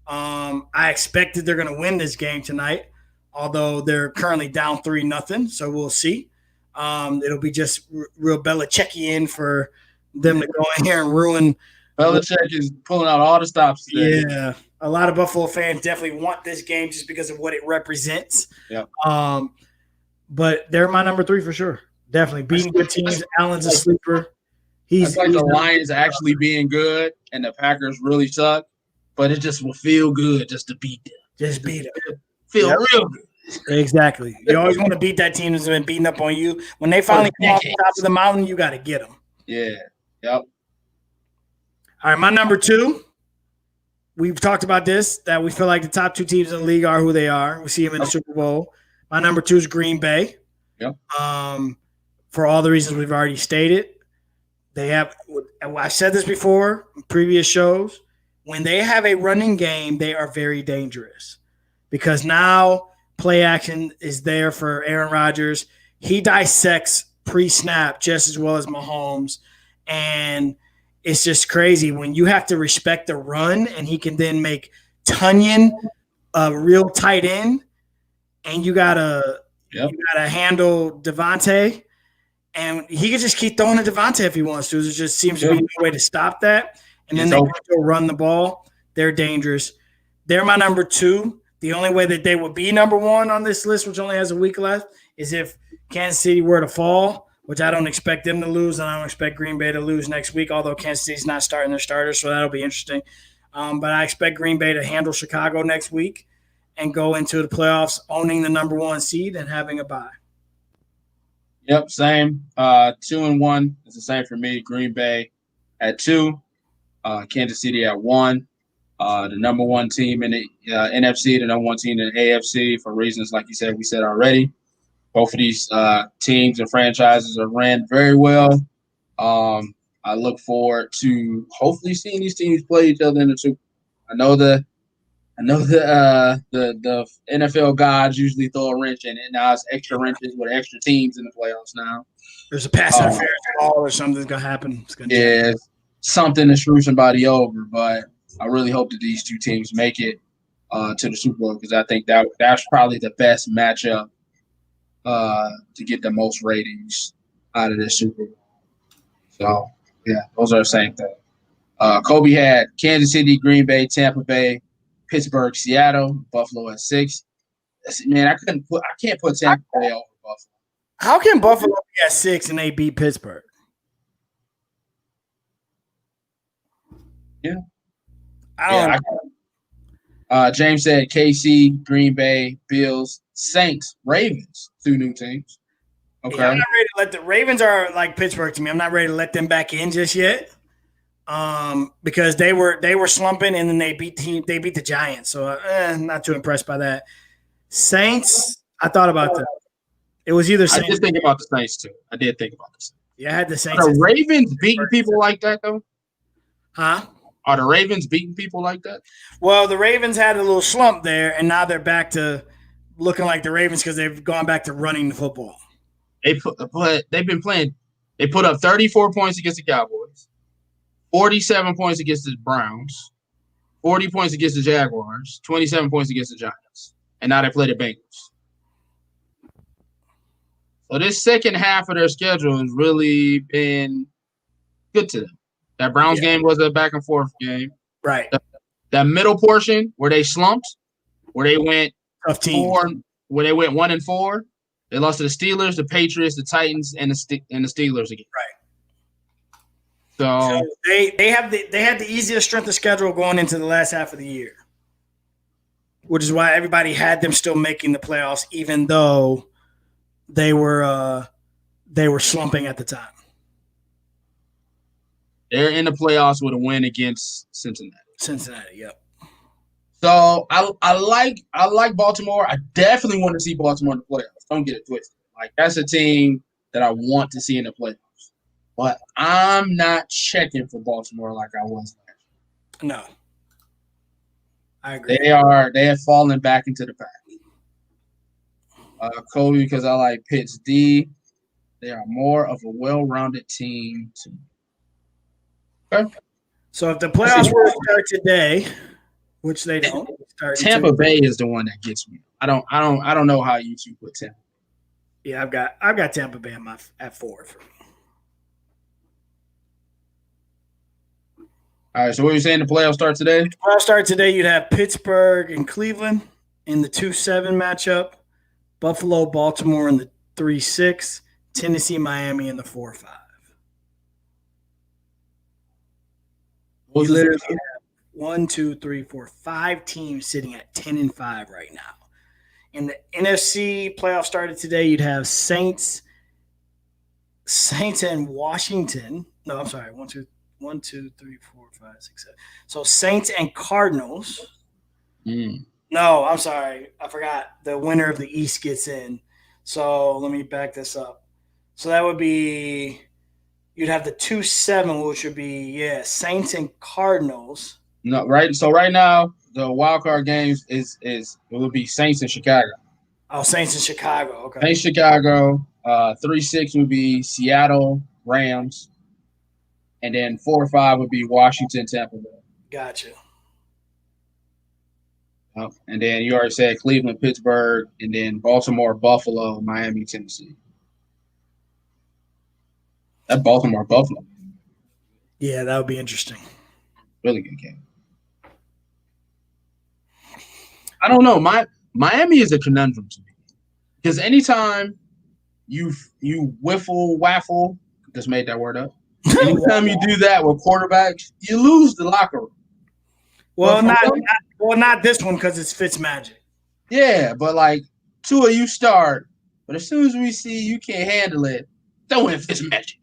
I expected they're going to win this game tonight, although they're currently down 3-0. So we'll see. It'll be just real Belichickian for them to go in here and ruin. Belichick is pulling out all the stops today. Yeah. A lot of Buffalo fans definitely want this game just because of what it represents. Yeah. But they're my number 3 for sure. Definitely beating good teams. Allen's a sleeper. He's like the Lions actually being good and the Packers really suck, but it just will feel good just to beat them. Just beat them. Feel real good. Exactly. You always want to beat that team that's been beating up on you. When they finally come off the top of the mountain, you got to get them. Yeah. Yep. All right, my number 2. We've talked about this, that we feel like the top 2 teams in the league are who they are. We see them in the Super Bowl. My number 2 is Green Bay. Yep. For all the reasons we've already stated. They have – I said this before in previous shows. When they have a running game, they are very dangerous because now play action is there for Aaron Rodgers. He dissects pre-snap just as well as Mahomes, and it's just crazy when you have to respect the run and he can then make Tunyon a real tight end, and you gotta handle Devontae. And he could just keep throwing to Devontae if he wants to. It just seems to be no way to stop that. And then they can still run the ball. They're dangerous. They're my number 2. The only way that they would be number one on this list, which only has a week left, is if Kansas City were to fall, which I don't expect them to lose, and I don't expect Green Bay to lose next week, although Kansas City's not starting their starters, so that'll be interesting. But I expect Green Bay to handle Chicago next week and go into the playoffs owning the number one seed and having a bye. Yep, same. 2-1 is the same for me. Green Bay at 2, Kansas City at 1. The number one team in the NFC, the number one team in the AFC, for reasons like you said, we said already. Both of these teams and franchises are ran very well. I look forward to hopefully seeing these teams play each other in the Super Bowl. I know the NFL gods usually throw a wrench in it. Now it's extra wrenches with extra teams in the playoffs now. There's a pass interference call or something's gonna happen. Something to screw somebody over, but I really hope that these two teams make it to the Super Bowl because I think that's probably the best matchup to get the most ratings out of this Super Bowl. So, yeah, those are the same thing. Kobe had Kansas City, Green Bay, Tampa Bay, Pittsburgh, Seattle, Buffalo at 6. Man, I can't put Tampa Bay over Buffalo. How can Buffalo be at 6 and they beat Pittsburgh? Yeah. James said KC, Green Bay, Bills, Saints, Ravens, 2 new teams. Okay. Yeah, I'm not ready to let the Ravens are like Pittsburgh to me. I'm not ready to let them back in just yet. Because they were slumping and then they beat the Giants. So not too impressed by that. Saints, I thought about that. It was either Saints. I did think about the Saints too. I did think about the Saints. Yeah, I had the Saints. Are the Ravens beating people like that though? Huh? Are the Ravens beating people like that? Well, the Ravens had a little slump there, and now they're back to looking like the Ravens because they've gone back to running the football. They've been playing. They put up 34 points against the Cowboys, 47 points against the Browns, 40 points against the Jaguars, 27 points against the Giants, and now they play the Bengals. So this second half of their schedule has really been good to them. That Browns game was a back and forth game. Right. That middle portion where they slumped, where they went tough team, where they went 1-4, they lost to the Steelers, the Patriots, the Titans, and the Steelers again. Right. So they had the easiest strength of schedule going into the last half of the year, which is why everybody had them still making the playoffs, even though they were slumping at the time. They're in the playoffs with a win against Cincinnati. Yep. So I like Baltimore. I definitely want to see Baltimore in the playoffs. Don't get it twisted. Like that's a team that I want to see in the playoffs. But I'm not checking for Baltimore like I was last year. No. I agree. They have fallen back into the pack. Kobe, because I like Pitts D. They are more of a well-rounded team to me. Okay. So if the playoffs were to start today, which they don't, Tampa Bay is the one that gets me. I don't know how you two put Tampa. Yeah, I've got Tampa Bay at 4 for me. All right, so what are you saying? The playoffs start today? The playoffs start today. You'd have Pittsburgh and Cleveland in the 2-7 matchup, Buffalo, Baltimore in the 3-6, Tennessee, Miami in the 4-5. You literally have 1, 2, 3, 4, 5 teams sitting at 10-5 right now. In the NFC playoff started today, you'd have Saints and Washington. No, I'm sorry. 1, 2, 3, 4, 5, 6, 7. So Saints and Cardinals. No, I'm sorry. I forgot. The winner of the East gets in. So let me back this up. So that would be you'd have the 2-7, which would be Saints and Cardinals. No, right. So right now the wild card games it would be Saints and Chicago. Oh, Saints and Chicago. Okay. Saints Chicago. 3-6 would be Seattle Rams, and then 4-5 would be Washington Tampa Bay. Gotcha. And then you already said Cleveland, Pittsburgh, and then Baltimore, Buffalo, Miami, Tennessee. That Baltimore Buffalo. Yeah, that would be interesting. Really good game. I don't know. Miami is a conundrum to me because anytime you whiffle waffle, just made that word up. Anytime you do that with quarterbacks, you lose the locker room. Well, not this one because it's Fitzmagic. Yeah, but like Tua, you start, but as soon as we see you can't handle it, throw in Fitzmagic.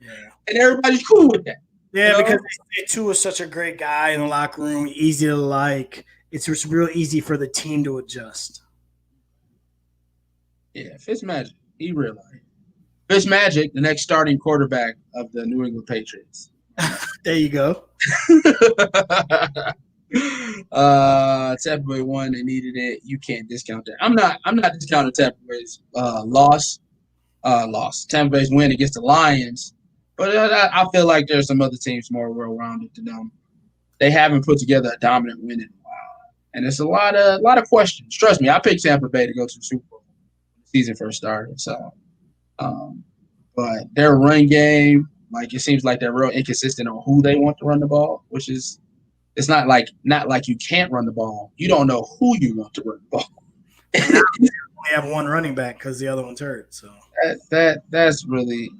Yeah, and everybody's cool with that. Yeah, because Tua is such a great guy in the locker room, easy to like. It's just real easy for the team to adjust. Yeah, Fitzmagic, he realized. Fitzmagic, the next starting quarterback of the New England Patriots. There you go. Tampa Bay won. They needed it. You can't discount that. I'm not discounting Tampa Bay's loss. Tampa Bay's win against the Lions, but I feel like there's some other teams more well-rounded than them. They haven't put together a dominant win in a while, and it's a lot of questions. Trust me, I picked Tampa Bay to go to the Super Bowl when the season first started. So, but their run game, like it seems like they're real inconsistent on who they want to run the ball, which is it's not like you can't run the ball. You don't know who you want to run the ball. Now we only have one running back because the other one's hurt. So that's really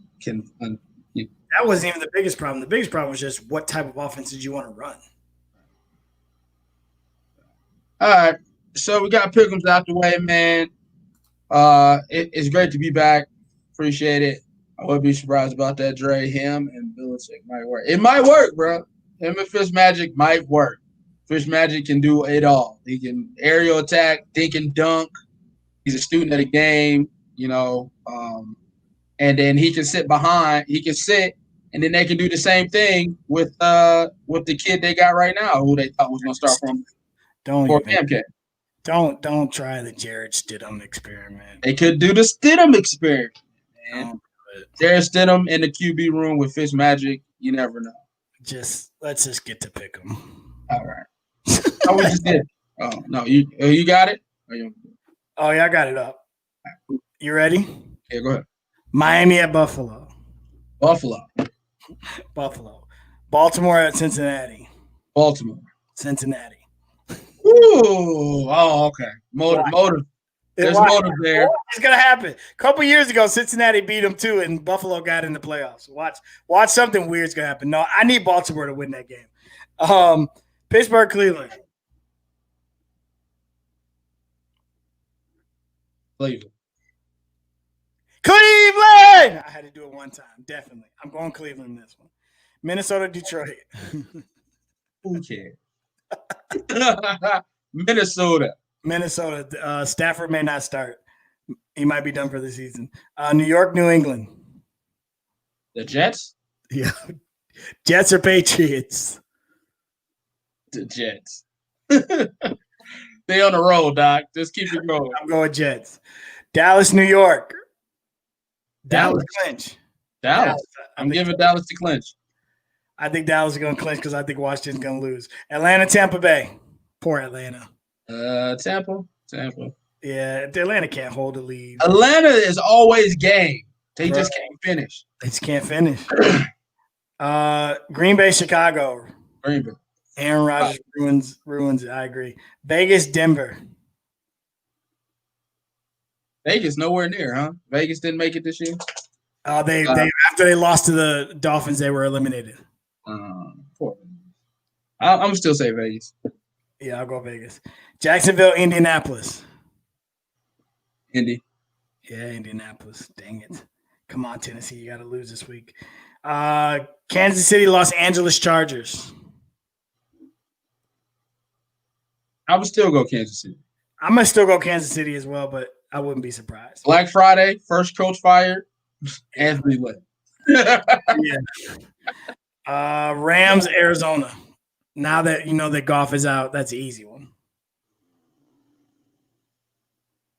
that wasn't even the biggest problem. The biggest problem was just what type of offense did you want to run? All right, so we got Pick'ems out the way, man. It's great to be back. Appreciate it. I wouldn't be surprised about that. Dre, him, and Belichick might work. It might work, bro. Him and Fitzmagic might work. Fitzmagic can do it all. He can aerial attack, dink and dunk. He's a student of the game, and then he can sit behind. He can sit, and then they can do the same thing with the kid they got right now, who they thought was going to start from. Don't try the Jared Stidham experiment. They could do the Stidham experiment, man. Jared Stidham in the QB room with Fitzmagic. You never know. Let's just get to pick him. All right. How we just did? Oh no, you got it. Oh yeah, I got it up. You ready? Yeah, go ahead. Miami at Buffalo. Buffalo. Baltimore at Cincinnati. Baltimore. Cincinnati. Ooh. Oh, okay. Motive. There's motive there. It's gonna happen. A couple years ago, Cincinnati beat them too, and Buffalo got in the playoffs. Watch something weird's gonna happen. No, I need Baltimore to win that game. Pittsburgh, Cleveland. Cleveland. I had to do it one time. Definitely. I'm going Cleveland in this one. Minnesota, Detroit. Who cares? Minnesota. Stafford may not start. He might be done for the season. New York, New England. The Jets? Yeah. Jets or Patriots? The Jets. Stay on the road, Doc. Just keep it going. I'm going Jets. Dallas, New York. Dallas clinch. Dallas. I'm giving Dallas to clinch. I think Dallas is going to clinch because I think Washington's going to lose. Atlanta, Tampa Bay. Poor Atlanta. Tampa. Yeah, Atlanta can't hold the lead. Atlanta is always game. They just can't finish. They just can't finish. Green Bay, Chicago. Green Bay. Aaron Rodgers ruins it. I agree. Vegas, Denver. Vegas nowhere near, huh? Vegas didn't make it this year. They after they lost to the Dolphins, they were eliminated. Poor. I'm still say Vegas. Yeah, I'll go Vegas. Jacksonville, Indianapolis. Indy. Yeah, Indianapolis. Dang it. Come on, Tennessee. You got to lose this week. Kansas City, Los Angeles Chargers. I would still go Kansas City. I'm going to still go Kansas City as well, but I wouldn't be surprised. Black Friday, first coach fired, Anthony Lynn. Yeah. Rams, Arizona. Now that you know that Goff is out, that's an easy one.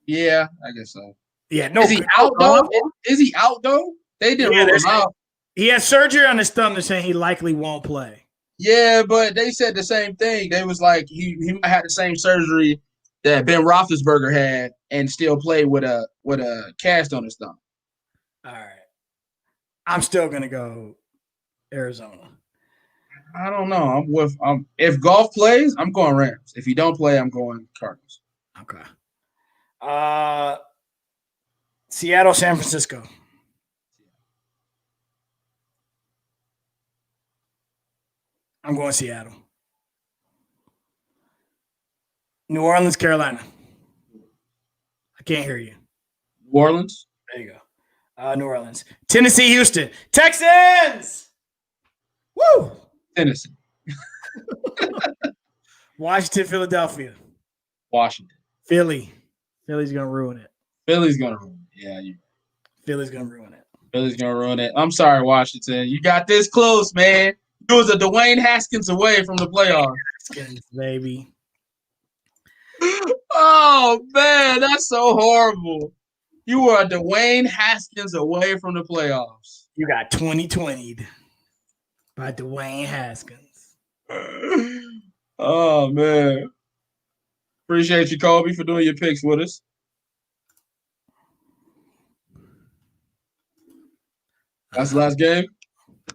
Yeah, I guess so. Yeah, no. Is he out though? Is he out though? They didn't rule him out. He has surgery on his thumb. They're saying he likely won't play. Yeah, but they said the same thing. They was like he might have the same surgery that Ben Roethlisberger had and still play with a cast on his thumb. All right. I'm still gonna go Arizona. I don't know. If Golf plays, I'm going Rams. If he don't play, I'm going Cardinals. Okay. Seattle, San Francisco. I'm going Seattle. New Orleans, Carolina. I can't hear you. New Orleans. There you go. New Orleans. Tennessee, Houston. Texans! Woo! Tennessee. Washington, Philadelphia. Washington. Philly. Philly's going to ruin it. Philly's going to ruin it. Yeah, Philly's going to ruin it. Philly's going to ruin it. I'm sorry, Washington. You got this close, man. You was a Dwayne Haskins away from the playoffs. Haskins, baby. Oh, man, that's so horrible. You were a Dwayne Haskins away from the playoffs. You got 2020'd by Dwayne Haskins. Oh, man. Appreciate you, Kobe, for doing your picks with us. That's the last game?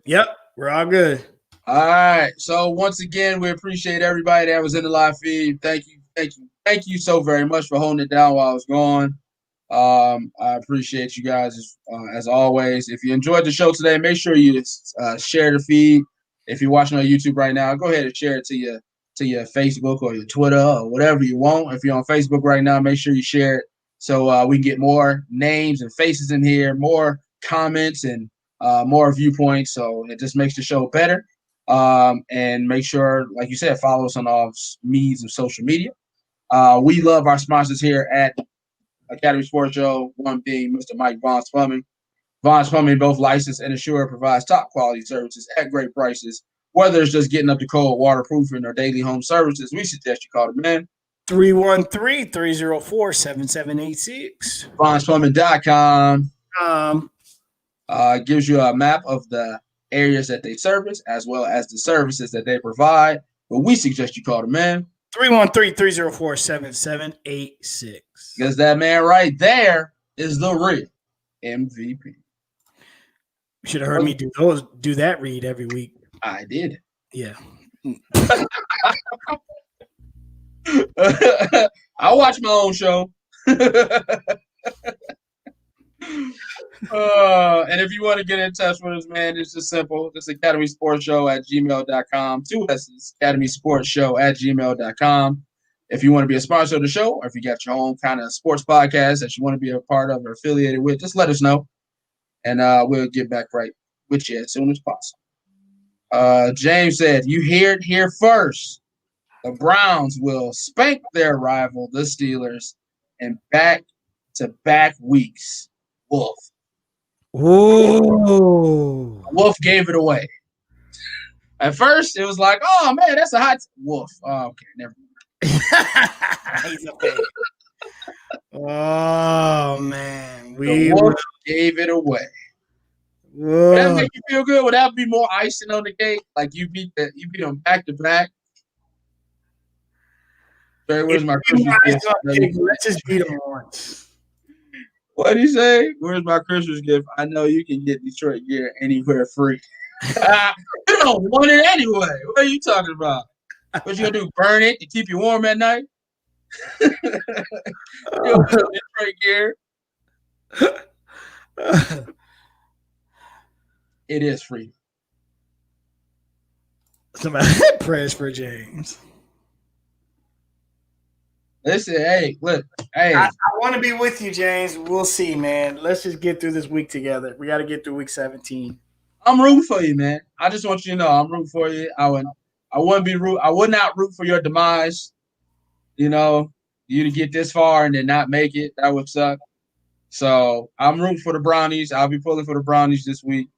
Yep, we're all good. All right. So, once again, we appreciate everybody that was in the live feed. Thank you so very much for holding it down while I was gone. I appreciate you guys as always. If you enjoyed the show today, make sure you share the feed. If you're watching on YouTube right now, go ahead and share it to your Facebook or your Twitter or whatever you want. If you're on Facebook right now, make sure you share it so we can get more names and faces in here, more comments and more viewpoints. So it just makes the show better. And make sure, like you said, follow us on all means of social media. We love our sponsors here at Academy Sports Show, one being Mr. Mike Vaughn's Plumbing. Vaughn's Plumbing, both licensed and insured, provides top quality services at great prices. Whether it's just getting up to code, waterproofing, or daily home services, we suggest you call the man. 313-304-7786. VaughnsPlumbing.com. Gives you a map of the areas that they service as well as the services that they provide. But we suggest you call the man. 313-304-7786. Because that man right there is the real MVP. You should have heard me do that read every week. I did. Yeah. I watch my own show. And if you want to get in touch with us, man, it's just simple. It's Academy Sports Show at gmail.com. 2 S's, Academy Sports Show at gmail.com. If you want to be a sponsor of the show, or if you got your own kind of sports podcast that you want to be a part of or affiliated with, just let us know. And we'll get back right with you as soon as possible. James said, you hear it here first. The Browns will spank their rival, the Steelers, in back-to-back weeks. Wolf. Ooh. Wolf gave it away. At first, it was like, oh, man, that's a hot Wolf. Oh, okay, never mind. He's a fan. Oh, man. The Wolf gave it away. Would that make you feel good? Would that be more icing on the cake? Like you beat them back to back? Sorry, where's my Christmas gift? Let's just beat them once. What did he say? Where's my Christmas gift? I know you can get Detroit gear anywhere free. You don't want it anyway. What are you talking about? What you gonna do? Burn it to keep you warm at night? You don't want Detroit gear. It is free. Somebody prayers for James. Listen, hey, look, hey. I want to be with you, James. We'll see, man. Let's just get through this week together. We got to get through week 17. I'm rooting for you, man. I just want you to know I'm rooting for you. I would not root for your demise. You know, you to get this far and then not make it. That would suck. So I'm rooting for the Brownies. I'll be pulling for the Brownies this week.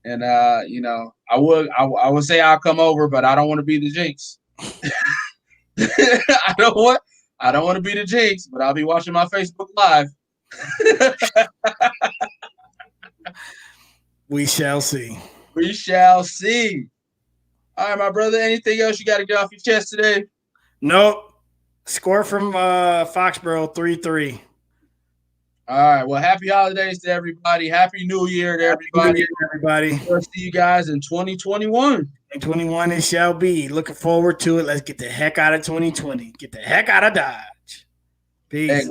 And you know, I would say I'll come over, but I don't want to be the jinx. I don't want to be the jinx, but I'll be watching my Facebook Live. We shall see. We shall see. All right, my brother. Anything else you got to get off your chest today? Nope. Score from Foxborough 3-3. All right. Well, happy holidays to everybody. Happy New Year to everybody. Everybody. We'll see you guys in 2021. 2021 it shall be. Looking forward to it. Let's get the heck out of 2020. Get the heck out of Dodge. Peace. Hey.